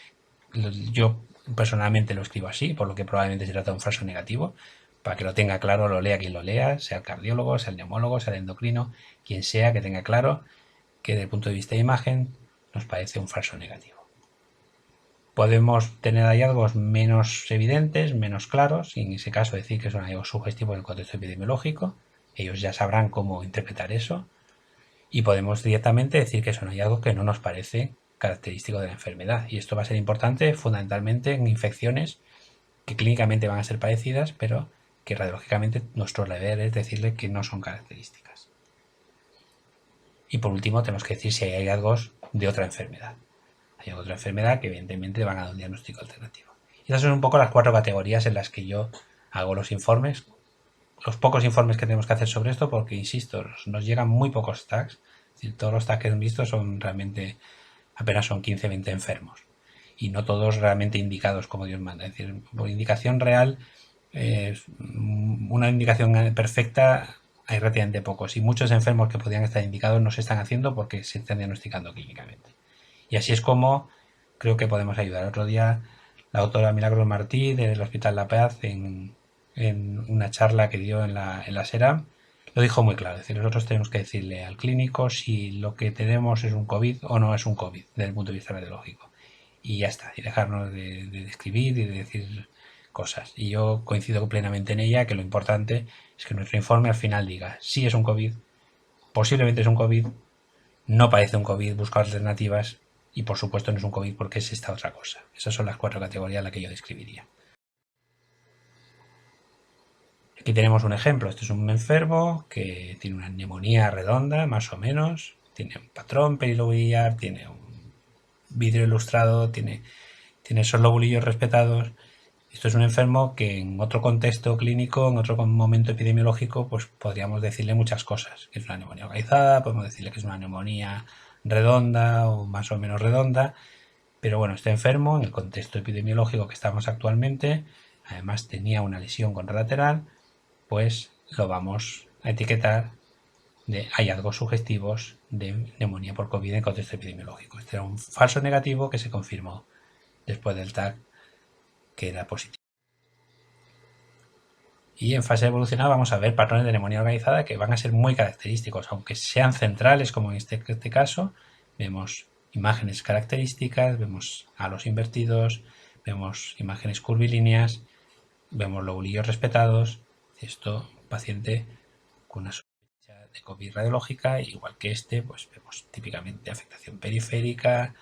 [SPEAKER 1] yo personalmente lo escribo así, por lo que probablemente se trata de un falso negativo, para que lo tenga claro, lo lea quien lo lea, sea el cardiólogo, sea el neumólogo, sea el endocrino, quien sea, que tenga claro que desde el punto de vista de imagen nos parece un falso negativo. Podemos tener hallazgos menos evidentes, menos claros, y en ese caso decir que son hallazgos sugestivos en el contexto epidemiológico. Ellos ya sabrán cómo interpretar eso. Y podemos directamente decir que son hallazgos que no nos parece característico de la enfermedad. Y esto va a ser importante fundamentalmente en infecciones que clínicamente van a ser parecidas, pero que radiológicamente nuestro deber es decirle que no son características. Y por último tenemos que decir si hay hallazgos de otra enfermedad. Hay otra enfermedad que evidentemente van a dar un diagnóstico alternativo. Y esas son un poco las 4 categorías en las que yo hago los informes, los pocos informes que tenemos que hacer sobre esto, porque insisto, nos llegan muy pocos tags. Es decir, todos los tags que hemos visto son realmente, apenas son 15-20 enfermos, y no todos realmente indicados como Dios manda. Es decir, por indicación real, una indicación perfecta, hay relativamente pocos, y muchos enfermos que podrían estar indicados no se están haciendo porque se están diagnosticando clínicamente. Y así es como creo que podemos ayudar. Otro día la doctora Milagros Martí del Hospital La Paz, en una charla que dio en la SERAM, lo dijo muy claro. Es decir, nosotros tenemos que decirle al clínico si lo que tenemos es un COVID o no es un COVID desde el punto de vista radiológico. Y ya está, y dejarnos de escribir y de decir cosas. Y yo coincido plenamente en ella, que lo importante es que nuestro informe al final diga si es un COVID, posiblemente es un COVID, no parece un COVID, busca alternativas, y por supuesto no es un COVID porque es esta otra cosa. Esas son las 4 categorías en las que yo describiría. Aquí tenemos un ejemplo. Este es un enfermo que tiene una neumonía redonda, más o menos, tiene un patrón perilobulillar, tiene un vidrio ilustrado, tiene esos lobulillos respetados. Esto es un enfermo que en otro contexto clínico, en otro momento epidemiológico, pues podríamos decirle muchas cosas. Que es una neumonía localizada, podemos decirle que es una neumonía redonda o más o menos redonda, pero bueno, este enfermo, en el contexto epidemiológico que estamos actualmente, además tenía una lesión contralateral, pues lo vamos a etiquetar de hallazgos sugestivos de neumonía por COVID en contexto epidemiológico. Este era un falso negativo que se confirmó después del tag que era positivo. Y en fase evolucionada vamos a ver patrones de neumonía organizada que van a ser muy característicos, aunque sean centrales, como en este caso. Vemos imágenes características, vemos halos invertidos, vemos imágenes curvilíneas, vemos lobulillos respetados. Esto, paciente con una sospecha de COVID radiológica, igual que este, pues vemos típicamente afectación periférica,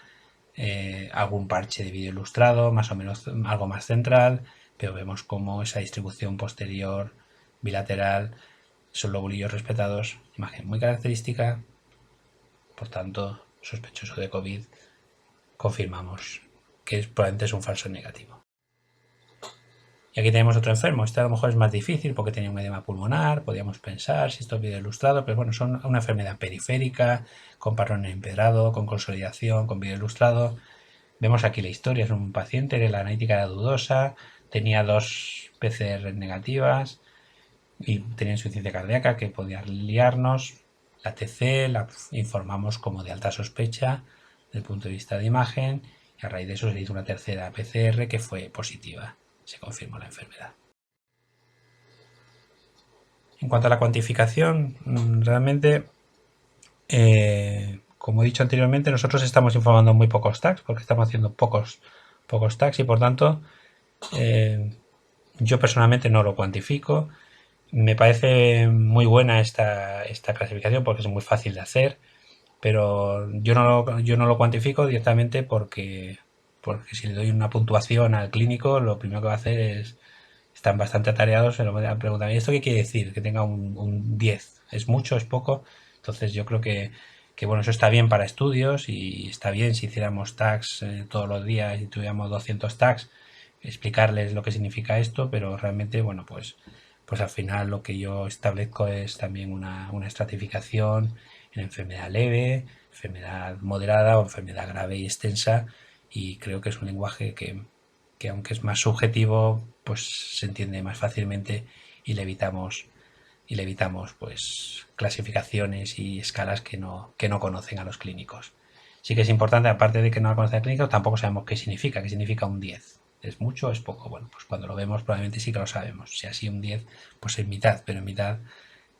[SPEAKER 1] algún parche de vídeo ilustrado, más o menos algo más central, pero vemos como esa distribución posterior bilateral, esos lobulillos respetados, imagen muy característica, por tanto, sospechoso de COVID, confirmamos que probablemente es un falso negativo. Y aquí tenemos otro enfermo. Este a lo mejor es más difícil porque tenía un edema pulmonar. Podríamos pensar si esto es vídeo ilustrado, pero bueno, son una enfermedad periférica, con parrón empedrado, con consolidación, con vídeo ilustrado. Vemos aquí la historia. Es un paciente, la analítica era dudosa, tenía 2 PCR negativas y tenía insuficiencia cardíaca que podía liarnos. La TC la informamos como de alta sospecha desde el punto de vista de imagen y a raíz de eso se hizo una tercera PCR que fue positiva. Se confirmó la enfermedad. En cuanto a la cuantificación, realmente, como he dicho anteriormente, nosotros estamos informando muy pocos tags porque estamos haciendo pocos tags y por tanto yo personalmente no lo cuantifico. Me parece muy buena esta clasificación porque es muy fácil de hacer, pero yo no lo cuantifico directamente porque si le doy una puntuación al clínico, lo primero que va a hacer es, están bastante atareados, se lo van a preguntar, ¿y esto qué quiere decir? Que tenga un 10. ¿Es mucho? ¿Es poco? Entonces yo creo que bueno, eso está bien para estudios y está bien si hiciéramos tags todos los días y tuviéramos 200 tags, explicarles lo que significa esto, pero realmente, bueno, pues al final lo que yo establezco es también una estratificación en enfermedad leve, enfermedad moderada o enfermedad grave y extensa, y creo que es un lenguaje que aunque es más subjetivo, pues se entiende más fácilmente y le evitamos pues clasificaciones y escalas que no conocen a los clínicos. Sí que es importante, aparte de que no la conocen a clínicos, tampoco sabemos qué significa un 10. ¿Es mucho o es poco? Bueno, pues cuando lo vemos probablemente sí que lo sabemos. Si así un 10, pues es mitad, pero en mitad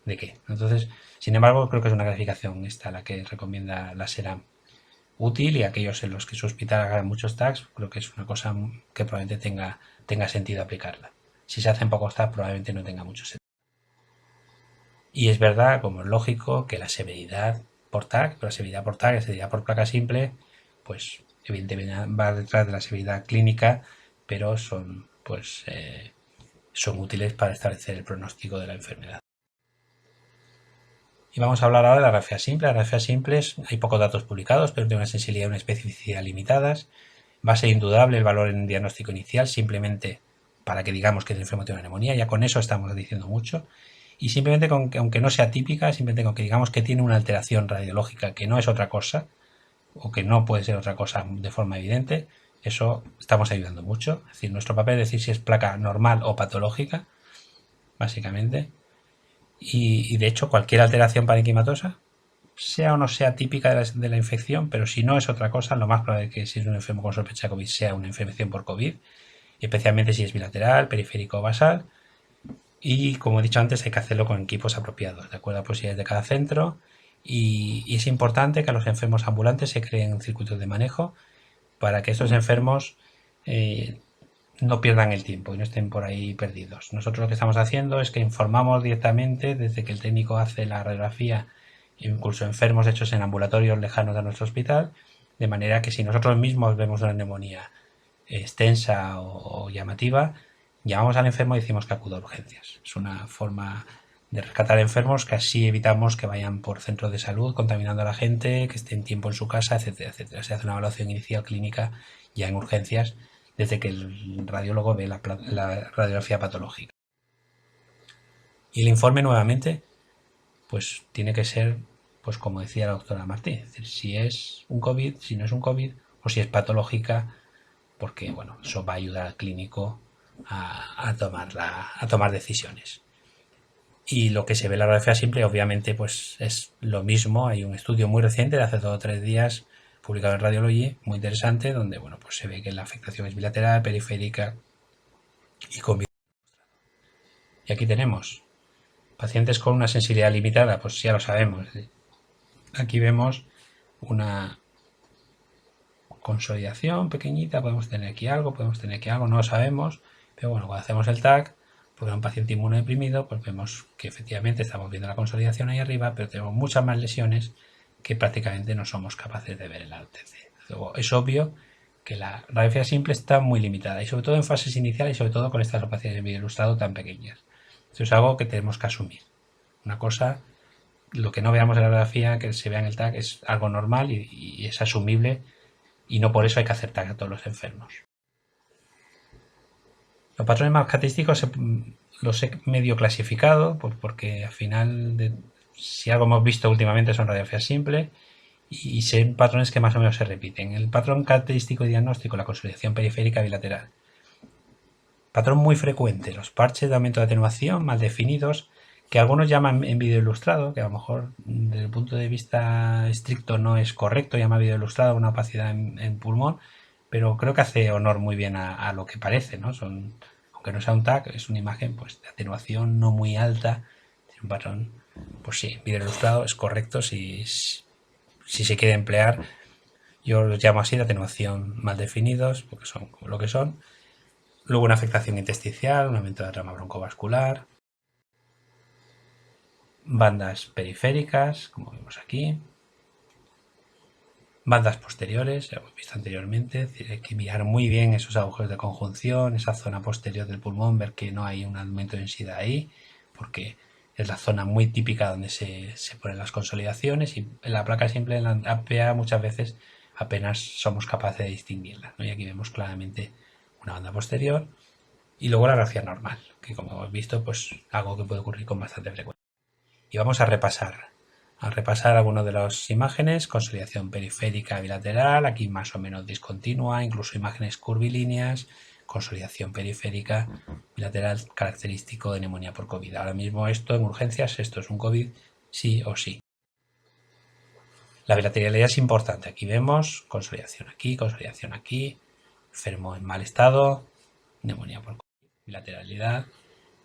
[SPEAKER 1] ¿de qué? Entonces, sin embargo, creo que es una clasificación esta la que recomienda la SERAM útil, y aquellos en los que su hospital haga muchos tags, creo que es una cosa que probablemente tenga sentido aplicarla. Si se hacen pocos tags, probablemente no tenga mucho sentido. Y es verdad, como es lógico, que la severidad por tag, la severidad por tag, la severidad por placa simple, pues evidentemente va detrás de la severidad clínica, pero son útiles para establecer el pronóstico de la enfermedad. Y vamos a hablar ahora de la radiografía simple. La radiografía simple hay pocos datos publicados, pero tiene una sensibilidad y una especificidad limitadas. Va a ser indudable el valor en diagnóstico inicial, simplemente para que digamos que el enfermo tiene una neumonía. Ya con eso estamos diciendo mucho. Y simplemente aunque no sea típica, simplemente con que digamos que tiene una alteración radiológica que no es otra cosa, o que no puede ser otra cosa de forma evidente, eso estamos ayudando mucho. Es decir, nuestro papel es decir si es placa normal o patológica, básicamente. Y de hecho, cualquier alteración parenquimatosa, sea o no sea típica de la infección, pero si no es otra cosa, lo más probable es que si es un enfermo con sospecha de COVID sea una infección por COVID, especialmente si es bilateral, periférico o basal. Y como he dicho antes, hay que hacerlo con equipos apropiados, de acuerdo a posibilidades de cada centro. Y es importante que a los enfermos ambulantes se creen circuitos de manejo para que estos enfermos no pierdan el tiempo y no estén por ahí perdidos. Nosotros lo que estamos haciendo es que informamos directamente desde que el técnico hace la radiografía, incluso enfermos hechos en ambulatorios lejanos de nuestro hospital, de manera que si nosotros mismos vemos una neumonía extensa o llamativa, llamamos al enfermo y decimos que acuda a urgencias. Es una forma de rescatar enfermos que así evitamos que vayan por centros de salud contaminando a la gente, que estén tiempo en su casa, etcétera, etcétera. Se hace una evaluación inicial clínica ya en urgencias desde que el radiólogo ve la radiografía patológica. Y el informe nuevamente, pues tiene que ser, pues como decía la doctora Martí, es decir, si es un COVID, si no es un COVID, o si es patológica, porque bueno, eso va a ayudar al clínico a tomar decisiones. Y lo que se ve en la radiografía simple, obviamente, pues es lo mismo. Hay un estudio muy reciente de hace 2 o 3 días publicado en Radiology, muy interesante, donde bueno, pues se ve que la afectación es bilateral, periférica y con. Y aquí tenemos pacientes con una sensibilidad limitada, pues ya lo sabemos. Aquí vemos una consolidación pequeñita, podemos tener aquí algo, no lo sabemos, pero bueno, cuando hacemos el TAC, porque era un paciente inmunodeprimido, pues vemos que efectivamente estamos viendo la consolidación ahí arriba, pero tenemos muchas más lesiones que prácticamente no somos capaces de ver en la TC. Es obvio que la radiografía simple está muy limitada, y sobre todo en fases iniciales, y sobre todo con estas opacidades de vídeo ilustrado tan pequeñas. Esto es algo que tenemos que asumir. Una cosa, lo que no veamos en la radiografía, que se vea en el TAC, es algo normal y es asumible, y no por eso hay que hacer TAC a todos los enfermos. Los patrones más característicos los he medio clasificado, porque al final, si algo hemos visto últimamente son radiografías simples, y son patrones que más o menos se repiten. El patrón característico y diagnóstico, la consolidación periférica bilateral. Patrón muy frecuente, los parches de aumento de atenuación mal definidos, que algunos llaman en vídeo ilustrado, que a lo mejor desde el punto de vista estricto no es correcto llamar vídeo ilustrado una opacidad en pulmón, pero creo que hace honor muy bien a lo que parece, ¿no? Aunque no sea un TAC, es una imagen pues, de atenuación no muy alta, tiene un patrón, pues sí, vídeo ilustrado es correcto si se quiere emplear. Yo los llamo así de atenuación mal definidos, porque son lo que son. Luego una afectación intersticial, un aumento de la trama broncovascular, bandas periféricas, como vemos aquí, bandas posteriores, ya hemos visto anteriormente, es decir, hay que mirar muy bien esos agujeros de conjunción, esa zona posterior del pulmón, ver que no hay un aumento de densidad ahí, porque es la zona muy típica donde se ponen las consolidaciones, y en la placa simple, en la APA, muchas veces apenas somos capaces de distinguirla, ¿no? Y aquí vemos claramente una banda posterior, y luego la radiografía normal, que como hemos visto, pues algo que puede ocurrir con bastante frecuencia. Y vamos a repasar algunas de las imágenes: consolidación periférica bilateral, aquí más o menos discontinua, incluso imágenes curvilíneas, consolidación periférica bilateral característico de neumonía por COVID. Ahora mismo esto en urgencias, esto es un COVID sí o sí. La bilateralidad es importante. Aquí vemos consolidación aquí, enfermo en mal estado, neumonía por COVID. Bilateralidad,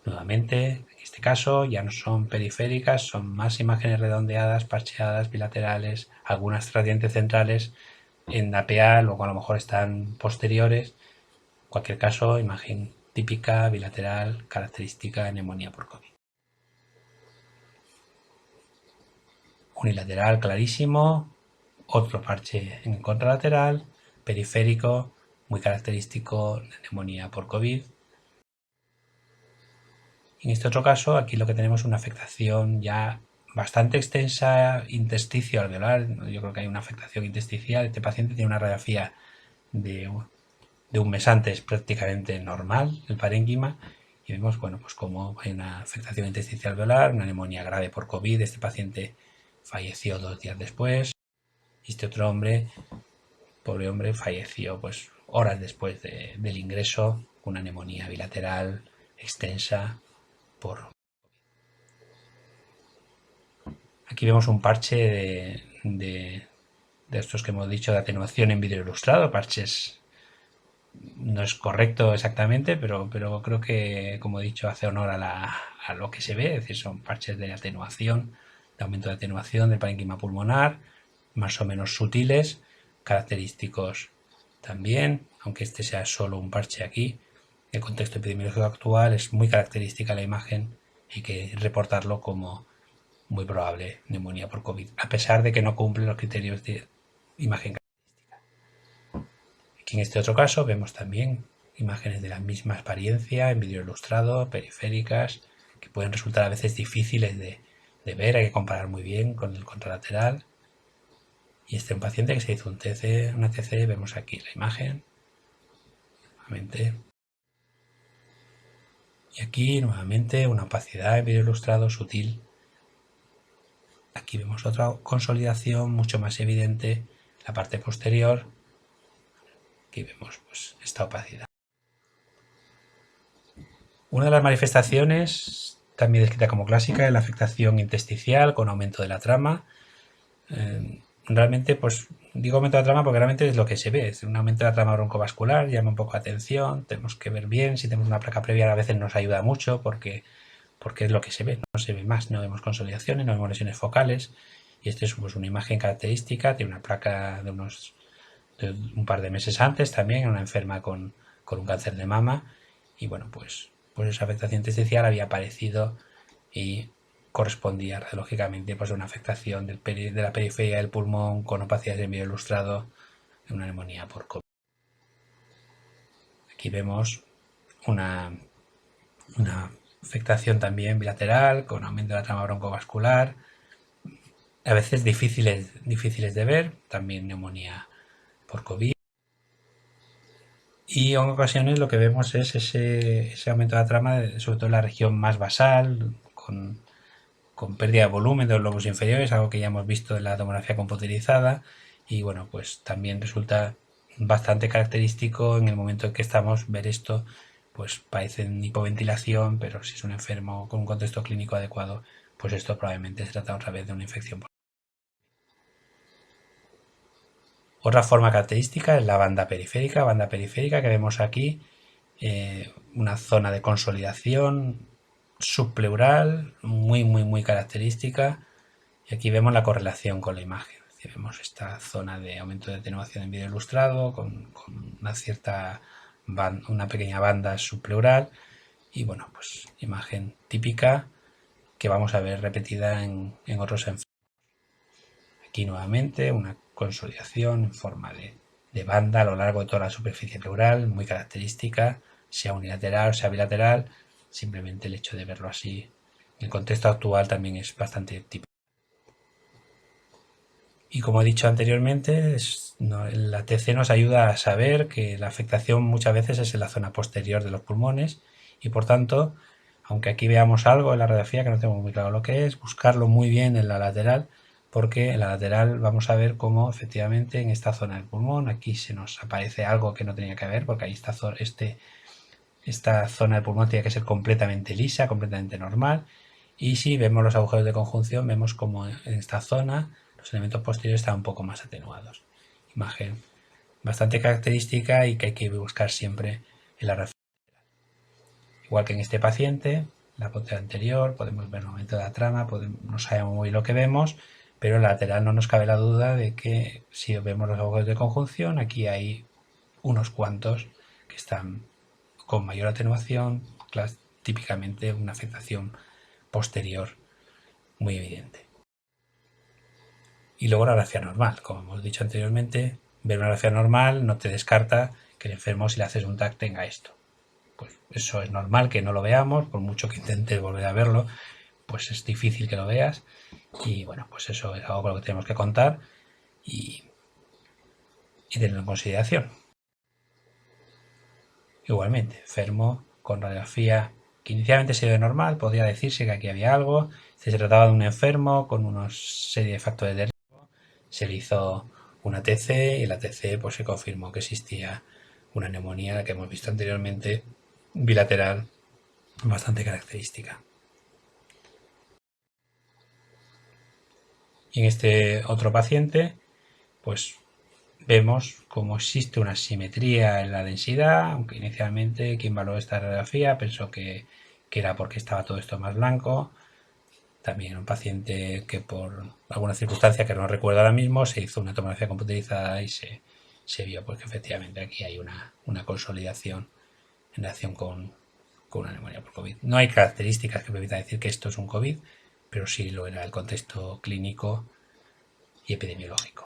[SPEAKER 1] nuevamente, en este caso ya no son periféricas, son más imágenes redondeadas, parcheadas, bilaterales, algunas radiantes centrales en APA, luego a lo mejor están posteriores. En cualquier caso, imagen típica, bilateral, característica de neumonía por COVID. Unilateral clarísimo, otro parche en contralateral, periférico, muy característico de neumonía por COVID. En este otro caso, aquí lo que tenemos es una afectación ya bastante extensa, intersticio alveolar. Yo creo que hay una afectación intersticial. Este paciente tiene una radiografía de un mes antes prácticamente normal, el parénquima, y vemos, bueno, pues como hay una afectación intersticial alveolar, una neumonía grave por COVID. Este paciente falleció 2 días después, y este otro hombre, pobre hombre, falleció pues horas después del ingreso, con una neumonía bilateral extensa por... Aquí vemos un parche de estos que hemos dicho de atenuación en vídeo ilustrado. Parches no es correcto exactamente, pero creo que, como he dicho, hace honor a lo que se ve. Es decir, son parches de atenuación, de aumento de atenuación del parénquima pulmonar, más o menos sutiles, característicos también, aunque este sea solo un parche aquí. En el contexto epidemiológico actual es muy característica la imagen, hay que reportarlo como muy probable neumonía por COVID, a pesar de que no cumple los criterios de imagen característica. Aquí en este otro caso vemos también imágenes de la misma apariencia en vídeo ilustrado, periféricas, que pueden resultar a veces difíciles de ver, hay que comparar muy bien con el contralateral. Y este es un paciente que se hizo una TC, vemos aquí la imagen, nuevamente. Y aquí nuevamente una opacidad en vídeo ilustrado sutil. Aquí vemos otra consolidación mucho más evidente, la parte posterior. Aquí vemos pues, esta opacidad. Una de las manifestaciones, también descrita como clásica, es la afectación intersticial con aumento de la trama. Realmente, pues digo aumento de la trama porque realmente es lo que se ve, es un aumento de la trama broncovascular, llama un poco la atención, tenemos que ver bien, si tenemos una placa previa a veces nos ayuda mucho porque es lo que se ve, no se ve más, no vemos consolidaciones, no vemos lesiones focales, y esta es pues, una imagen característica, tiene una placa de un par de meses antes también, una enferma con un cáncer de mama, y bueno, pues esa afectación intersticial había aparecido y correspondía radiológicamente pues, a una afectación de la periferia del pulmón con opacidades en vídeo ilustrado una neumonía por COVID. Aquí vemos una afectación también bilateral con aumento de la trama broncovascular, a veces difíciles de ver, también neumonía por COVID. Y en ocasiones lo que vemos es ese aumento de la trama, sobre todo en la región más basal, con pérdida de volumen de los lobos inferiores, algo que ya hemos visto en la tomografía computerizada. Y bueno, pues también resulta bastante característico en el momento en que estamos ver esto, pues parece hipoventilación, pero si es un enfermo con un contexto clínico adecuado, pues esto probablemente se trata otra vez de una infección. Otra forma característica es la banda periférica que vemos aquí, una zona de consolidación subpleural muy característica, y aquí vemos la correlación con la imagen. Vemos esta zona de aumento de atenuación en vídeo ilustrado con una pequeña banda subpleural, y bueno, pues imagen típica que vamos a ver repetida en otros enfermos. Aquí nuevamente una consolidación en forma de banda a lo largo de toda la superficie pleural, muy característica, sea unilateral o sea bilateral. Simplemente el hecho de verlo así en el contexto actual también es bastante típico. Y como he dicho anteriormente, la TC nos ayuda a saber que la afectación muchas veces es en la zona posterior de los pulmones, y por tanto, aunque aquí veamos algo en la radiografía que no tengo muy claro lo que es, buscarlo muy bien en la lateral, porque en la lateral vamos a ver cómo efectivamente en esta zona del pulmón aquí se nos aparece algo que no tenía que haber, porque ahí esta zona del pulmón tiene que ser completamente lisa, completamente normal. Y si vemos los agujeros de conjunción, vemos como en esta zona los elementos posteriores están un poco más atenuados. Imagen bastante característica y que hay que buscar siempre en la referencia. Igual que en este paciente, la foto anterior, podemos ver el aumento de la trama, no sabemos muy bien lo que vemos, pero en la lateral no nos cabe la duda de que si vemos los agujeros de conjunción, aquí hay unos cuantos que están con mayor atenuación, típicamente una afectación posterior muy evidente. Y luego la radiografía normal, como hemos dicho anteriormente, ver una radiografía normal no te descarta que el enfermo, si le haces un TAC, tenga esto. Pues eso es normal que no lo veamos, por mucho que intentes volver a verlo, pues es difícil que lo veas, y bueno, pues eso es algo con lo que tenemos que contar y tenerlo en consideración. Igualmente, enfermo con radiografía que inicialmente se ve normal, podría decirse que aquí había algo, se trataba de un enfermo con una serie de factores de riesgo, se le hizo una TC y en la TC pues se confirmó que existía una neumonía, la que hemos visto anteriormente, bilateral, bastante característica. Y en este otro paciente, pues vemos cómo existe una simetría en la densidad, aunque inicialmente quien valoró esta radiografía pensó que era porque estaba todo esto más blanco. También un paciente que por alguna circunstancia que no recuerdo ahora mismo se hizo una tomografía computerizada y se vio pues que efectivamente aquí hay una consolidación en relación con una neumonía por COVID. No hay características que permitan decir que esto es un COVID, pero sí lo era el contexto clínico y epidemiológico.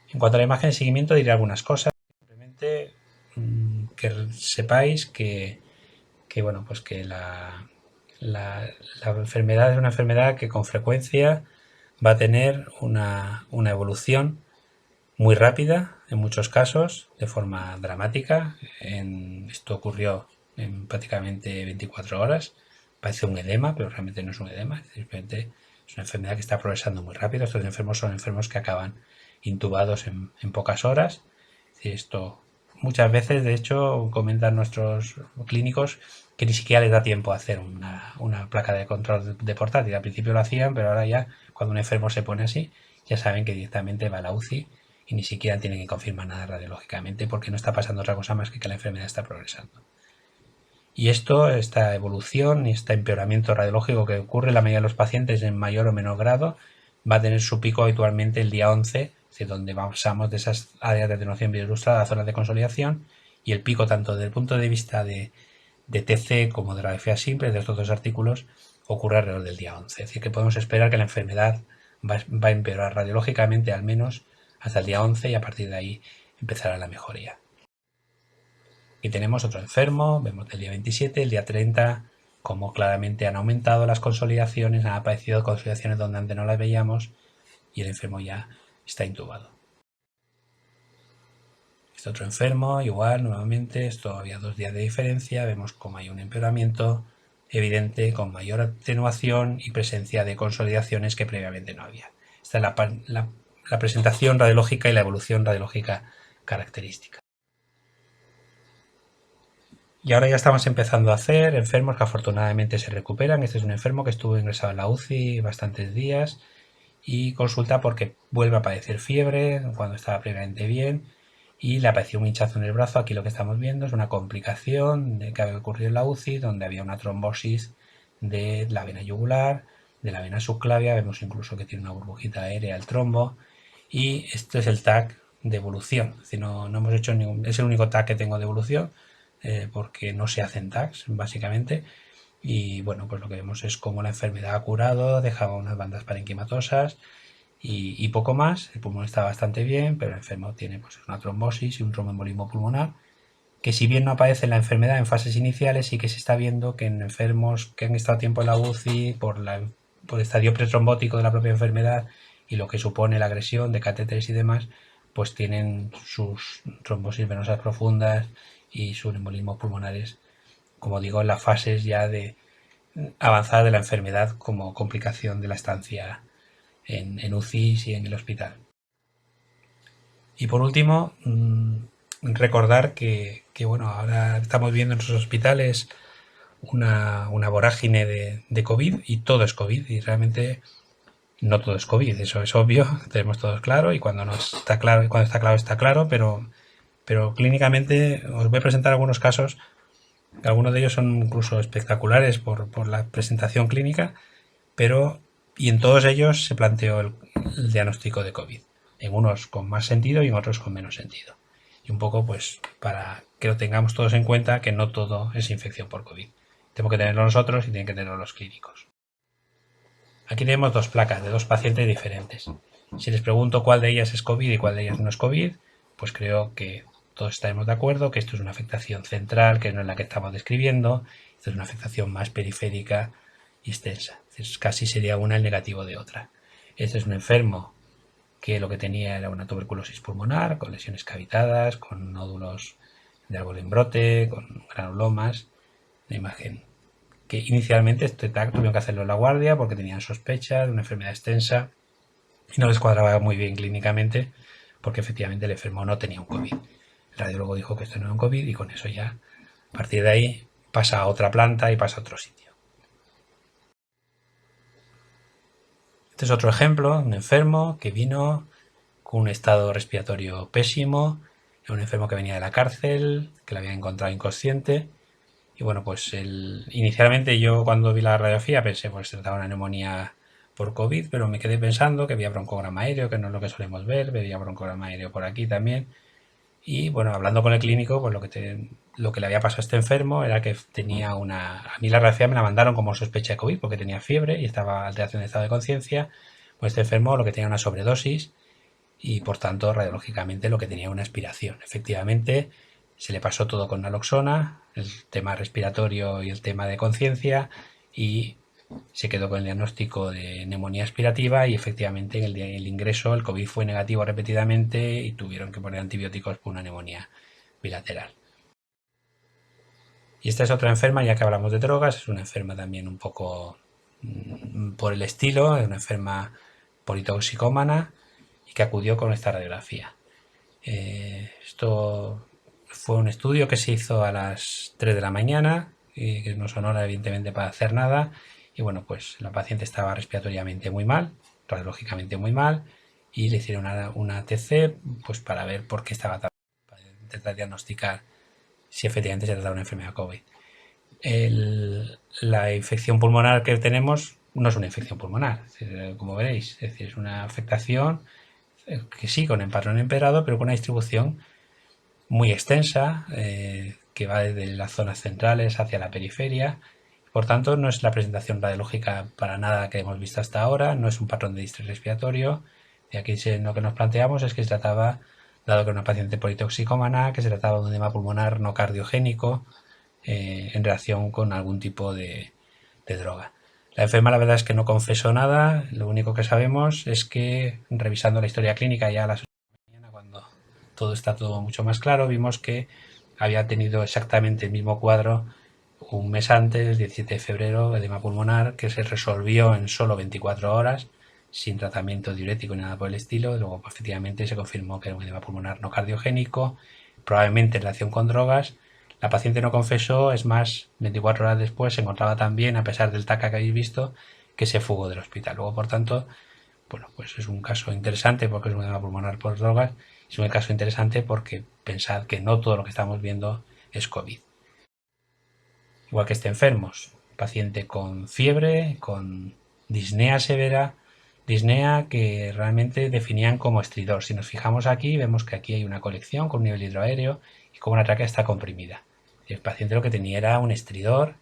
[SPEAKER 1] En cuanto a la imagen de seguimiento, diré algunas cosas. Simplemente que sepáis que bueno, pues que la enfermedad es una enfermedad que con frecuencia va a tener una evolución muy rápida, en muchos casos, de forma dramática. Esto ocurrió en prácticamente 24 horas. Parece un edema, pero realmente no es un edema, simplemente es una enfermedad que está progresando muy rápido. Estos enfermos son enfermos que acaban intubados en pocas horas. Es decir, esto muchas veces, de hecho, comentan nuestros clínicos que ni siquiera les da tiempo a hacer una placa de control de portátil. Al principio lo hacían, pero ahora ya, cuando un enfermo se pone así, ya saben que directamente va a la UCI y ni siquiera tienen que confirmar nada radiológicamente porque no está pasando otra cosa más que la enfermedad está progresando. Y esta evolución y este empeoramiento radiológico que ocurre en la mayoría de los pacientes en mayor o menor grado, va a tener su pico habitualmente el día 11, es decir, donde pasamos de esas áreas de atenuación videoilustrada a zonas de consolidación, y el pico tanto desde el punto de vista de TC como de radiografía simple de estos dos artículos ocurre alrededor del día 11. Es decir, que podemos esperar que la enfermedad va a empeorar radiológicamente al menos hasta el día 11 y a partir de ahí empezará la mejoría. Aquí tenemos otro enfermo, vemos del día 27, el día 30, como claramente han aumentado las consolidaciones, han aparecido consolidaciones donde antes no las veíamos y el enfermo ya está intubado. Este otro enfermo, igual, nuevamente, esto había 2 días de diferencia, vemos como hay un empeoramiento evidente con mayor atenuación y presencia de consolidaciones que previamente no había. Esta es la presentación radiológica y la evolución radiológica característica. Y ahora ya estamos empezando a hacer enfermos que afortunadamente se recuperan. Este es un enfermo que estuvo ingresado en la UCI bastantes días y consulta porque vuelve a padecer fiebre cuando estaba previamente bien y le apareció un hinchazo en el brazo. Aquí lo que estamos viendo es una complicación que había ocurrido en la UCI, donde había una trombosis de la vena yugular, de la vena subclavia. Vemos incluso que tiene una burbujita aérea el trombo y esto es el TAC de evolución. Es decir, no hemos hecho ningún, es el único TAC que tengo de evolución porque no se hacen TACs básicamente. Y bueno, pues lo que vemos es cómo la enfermedad ha curado, dejaba unas bandas parenquimatosas y poco más. El pulmón está bastante bien, pero el enfermo tiene pues una trombosis y un tromboembolismo pulmonar, que si bien no aparece en la enfermedad en fases iniciales, sí que se está viendo que en enfermos que han estado tiempo en la UCI por el estadio pretrombótico de la propia enfermedad y lo que supone la agresión de catéteres y demás, pues tienen sus trombosis venosas profundas y sus embolismos pulmonares, como digo, en las fases ya de avanzada de la enfermedad como complicación de la estancia en UCI y en el hospital. Y por último, recordar que bueno, ahora estamos viendo en nuestros hospitales una vorágine de COVID y todo es COVID y realmente no todo es COVID, eso es obvio, tenemos todos claro y cuando no está claro, y cuando está claro, pero clínicamente os voy a presentar algunos casos, algunos de ellos son incluso espectaculares por la presentación clínica, pero y en todos ellos se planteó el diagnóstico de COVID, en unos con más sentido y en otros con menos sentido. Y un poco pues para que lo tengamos todos en cuenta que no todo es infección por COVID. Tenemos que tenerlo nosotros y tienen que tenerlo los clínicos. Aquí tenemos 2 placas de 2 pacientes diferentes. Si les pregunto cuál de ellas es COVID y cuál de ellas no es COVID, pues creo que todos estaremos de acuerdo que esto es una afectación central, que no es la que estamos describiendo, esto es una afectación más periférica y extensa. Casi sería una el negativo de otra. Este es un enfermo que lo que tenía era una tuberculosis pulmonar, con lesiones cavitadas, con nódulos de árbol en brote, con granulomas. La imagen que inicialmente este TAC tuvieron que hacerlo en la guardia porque tenían sospechas de una enfermedad extensa y no les cuadraba muy bien clínicamente porque efectivamente el enfermo no tenía un COVID. El radiólogo dijo que esto no era un COVID y con eso ya, a partir de ahí, pasa a otra planta y pasa a otro sitio. Este es otro ejemplo, un enfermo que vino con un estado respiratorio pésimo, un enfermo que venía de la cárcel, que lo habían encontrado inconsciente. Y bueno, pues inicialmente yo cuando vi la radiografía pensé, pues se trataba de una neumonía por COVID, pero me quedé pensando que había broncograma aéreo, que no es lo que solemos ver, veía broncograma aéreo por aquí también. Y bueno, hablando con el clínico, pues lo que le había pasado a este enfermo era que tenía a mí la radiografía me la mandaron como sospecha de COVID porque tenía fiebre y estaba alteración de estado de conciencia. Pues este enfermo lo que tenía una sobredosis y por tanto radiológicamente lo que tenía una aspiración. Efectivamente se le pasó todo con naloxona, el tema respiratorio y el tema de conciencia y se quedó con el diagnóstico de neumonía aspirativa y efectivamente en el ingreso el COVID fue negativo repetidamente y tuvieron que poner antibióticos por una neumonía bilateral. Y esta es otra enferma, ya que hablamos de drogas, es una enferma también un poco por el estilo, es una enferma politoxicómana y que acudió con esta radiografía. Esto fue un estudio que se hizo a las 3 de la mañana, que no son horas evidentemente para hacer nada, y bueno, pues la paciente estaba respiratoriamente muy mal, radiológicamente muy mal, y le hicieron una TC pues para ver por qué estaba tan mal, para intentar diagnosticar si efectivamente se trata de una enfermedad COVID. La infección pulmonar que tenemos no es una infección pulmonar, como veréis, es decir, es una afectación que sí, con el patrón empedrado, pero con una distribución muy extensa, que va desde las zonas centrales hacia la periferia. Por tanto, no es la presentación radiológica para nada que hemos visto hasta ahora, no es un patrón de distrés respiratorio, Y aquí lo que nos planteamos es que se trataba, dado que era una paciente politoxicómana, que se trataba de un edema pulmonar no cardiogénico en relación con algún tipo de droga. La enferma la verdad es que no confesó nada, lo único que sabemos es que revisando la historia clínica ya a las 8 de la mañana, cuando está todo mucho más claro, vimos que había tenido exactamente el mismo cuadro un mes antes, el 17 de febrero, edema pulmonar, que se resolvió en solo 24 horas, sin tratamiento diurético ni nada por el estilo. Luego, efectivamente, se confirmó que era un edema pulmonar no cardiogénico, probablemente en relación con drogas. La paciente no confesó, es más, 24 horas después se encontraba tan bien, a pesar del TACA que habéis visto, que se fugó del hospital. Luego, por tanto, bueno, pues es un caso interesante porque es un edema pulmonar por drogas. Es un caso interesante porque pensad que no todo lo que estamos viendo es COVID. Igual que esté enfermos, paciente con fiebre, con disnea severa, disnea que realmente definían como estridor. Si nos fijamos aquí, vemos que aquí hay una colección con un nivel hidroaéreo y como una tráquea está comprimida. El paciente lo que tenía era un estridor,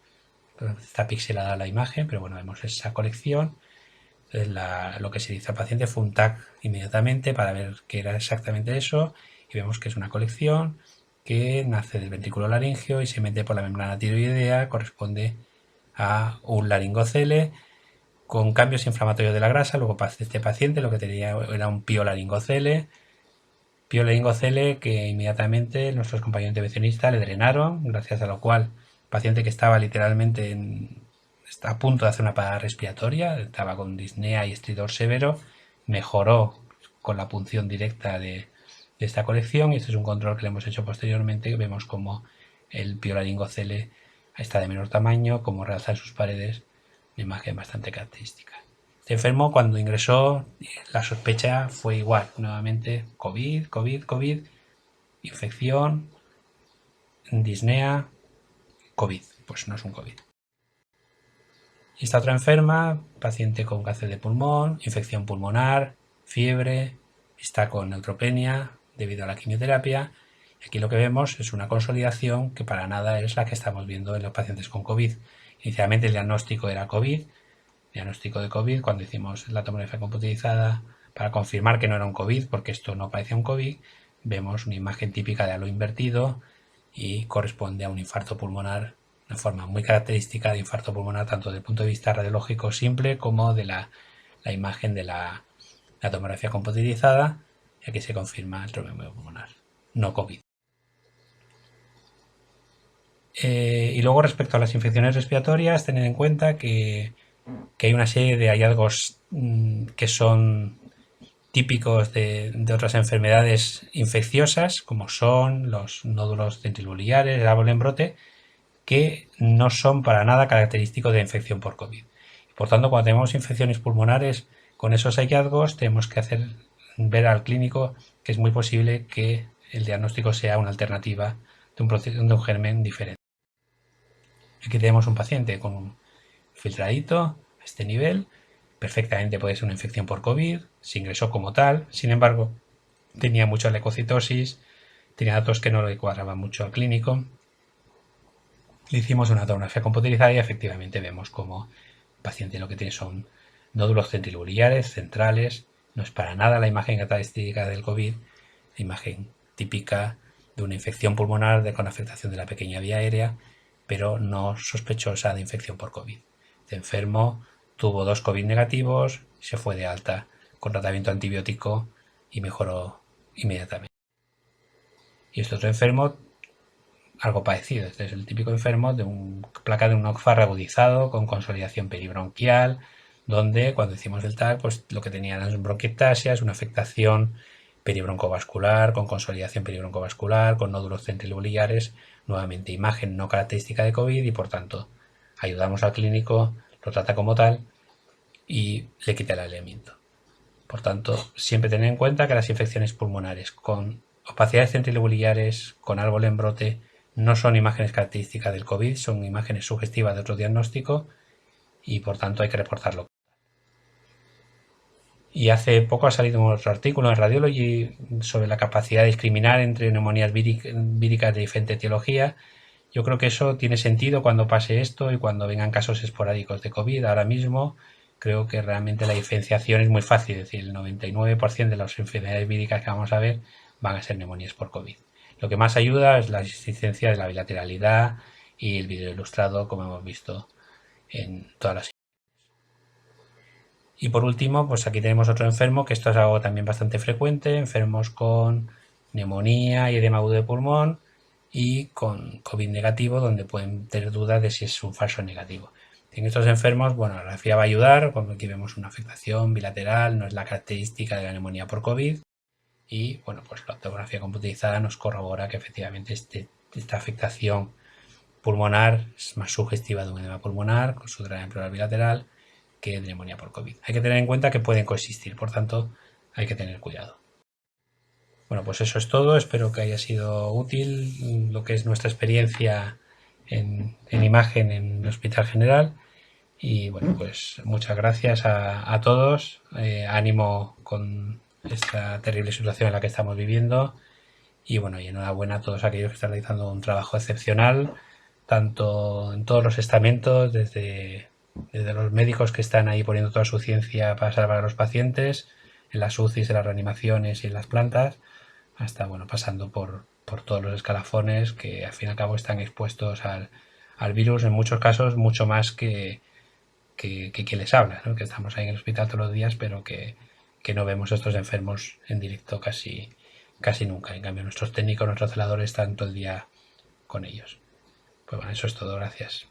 [SPEAKER 1] está pixelada la imagen, pero bueno, vemos esa colección. Lo que se dice al paciente fue un TAC inmediatamente para ver qué era exactamente eso y vemos que es una colección que nace del ventrículo laringeo y se mete por la membrana tiroidea, corresponde a un laringocele con cambios inflamatorios de la grasa. Luego este paciente lo que tenía era un piolaringocele que inmediatamente nuestros compañeros intervencionistas le drenaron, gracias a lo cual el paciente que estaba literalmente está a punto de hacer una parada respiratoria, estaba con disnea y estridor severo, mejoró con la punción directa de esta colección y este es un control que le hemos hecho posteriormente. Vemos como el piolaringocele está de menor tamaño, como realza en sus paredes, una imagen bastante característica. Este enfermo cuando ingresó la sospecha fue igual, nuevamente COVID, infección, disnea, COVID, pues no es un COVID. Y esta otra enferma, paciente con cáncer de pulmón, infección pulmonar, fiebre, está con neutropenia debido a la quimioterapia. Aquí lo que vemos es una consolidación que para nada es la que estamos viendo en los pacientes con COVID. Inicialmente el diagnóstico era COVID, diagnóstico de COVID, cuando hicimos la tomografía computerizada para confirmar que no era un COVID, porque esto no parecía un COVID, vemos una imagen típica de halo invertido y corresponde a un infarto pulmonar, una forma muy característica de infarto pulmonar, tanto desde el punto de vista radiológico simple como de la imagen de la tomografía computerizada, y aquí se confirma el trombemio pulmonar, no COVID. Y luego respecto a las infecciones respiratorias, tener en cuenta que hay una serie de hallazgos que son típicos de otras enfermedades infecciosas, como son los nódulos centrifuliares, el árbol en brote, que no son para nada característicos de infección por COVID. Por tanto, cuando tenemos infecciones pulmonares con esos hallazgos, tenemos que hacer ver al clínico que es muy posible que el diagnóstico sea una alternativa de un germen diferente. Aquí tenemos un paciente con un filtradito a este nivel, perfectamente puede ser una infección por COVID, se ingresó como tal, sin embargo, tenía mucha leucocitosis, tenía datos que no le cuadraban mucho al clínico. Le hicimos una tomografía computerizada y efectivamente vemos como el paciente lo que tiene son nódulos centrifuliares centrales, no es para nada la imagen característica del COVID, la imagen típica de una infección pulmonar con afectación de la pequeña vía aérea, pero no sospechosa de infección por COVID. Este enfermo tuvo 2 COVID negativos, se fue de alta con tratamiento antibiótico y mejoró inmediatamente. Y este otro enfermo, algo parecido, este es el típico enfermo de una placa de un OCFAR agudizado con consolidación peribronquial, donde cuando hicimos el TAC, pues lo que tenía eran bronquiectasias, una afectación peribroncovascular, con consolidación peribroncovascular, con nódulos centrifuliares, nuevamente imagen no característica de COVID y por tanto ayudamos al clínico, lo trata como tal y le quita el aislamiento. Por tanto, siempre tener en cuenta que las infecciones pulmonares con opacidades centrifuliares, con árbol en brote, no son imágenes características del COVID, son imágenes sugestivas de otro diagnóstico y por tanto hay que reportarlo. Y hace poco ha salido otro artículo en Radiology sobre la capacidad de discriminar entre neumonías víricas de diferente etiología. Yo creo que eso tiene sentido cuando pase esto y cuando vengan casos esporádicos de COVID. Ahora mismo creo que realmente la diferenciación es muy fácil. Es decir, el 99% de las enfermedades víricas que vamos a ver van a ser neumonías por COVID. Lo que más ayuda es la existencia de la bilateralidad y el vídeo ilustrado, como hemos visto en todas las. Y por último, pues aquí tenemos otro enfermo, que esto es algo también bastante frecuente, enfermos con neumonía y edema agudo de pulmón y con COVID negativo, donde pueden tener dudas de si es un falso negativo. En estos enfermos, bueno, la radiografía va a ayudar, cuando aquí vemos una afectación bilateral, no es la característica de la neumonía por COVID, y bueno, pues la tomografía computerizada nos corrobora que efectivamente esta afectación pulmonar es más sugestiva de un edema pulmonar con su drena pleural bilateral que de neumonía por COVID. Hay que tener en cuenta que pueden coexistir, por tanto hay que tener cuidado. Bueno, pues eso es todo, espero que haya sido útil lo que es nuestra experiencia en imagen en el Hospital General. Y bueno, pues muchas gracias a todos, ánimo con esta terrible situación en la que estamos viviendo y bueno, y enhorabuena a todos aquellos que están realizando un trabajo excepcional, tanto en todos los estamentos, desde los médicos que están ahí poniendo toda su ciencia para salvar a los pacientes, en las UCIs, en las reanimaciones y en las plantas, hasta bueno, pasando por todos los escalafones que al fin y al cabo están expuestos al virus, en muchos casos mucho más que quien les habla, ¿no? Que estamos ahí en el hospital todos los días, pero que no vemos a estos enfermos en directo casi nunca. En cambio, nuestros técnicos, nuestros celadores están todo el día con ellos. Pues bueno, eso es todo. Gracias.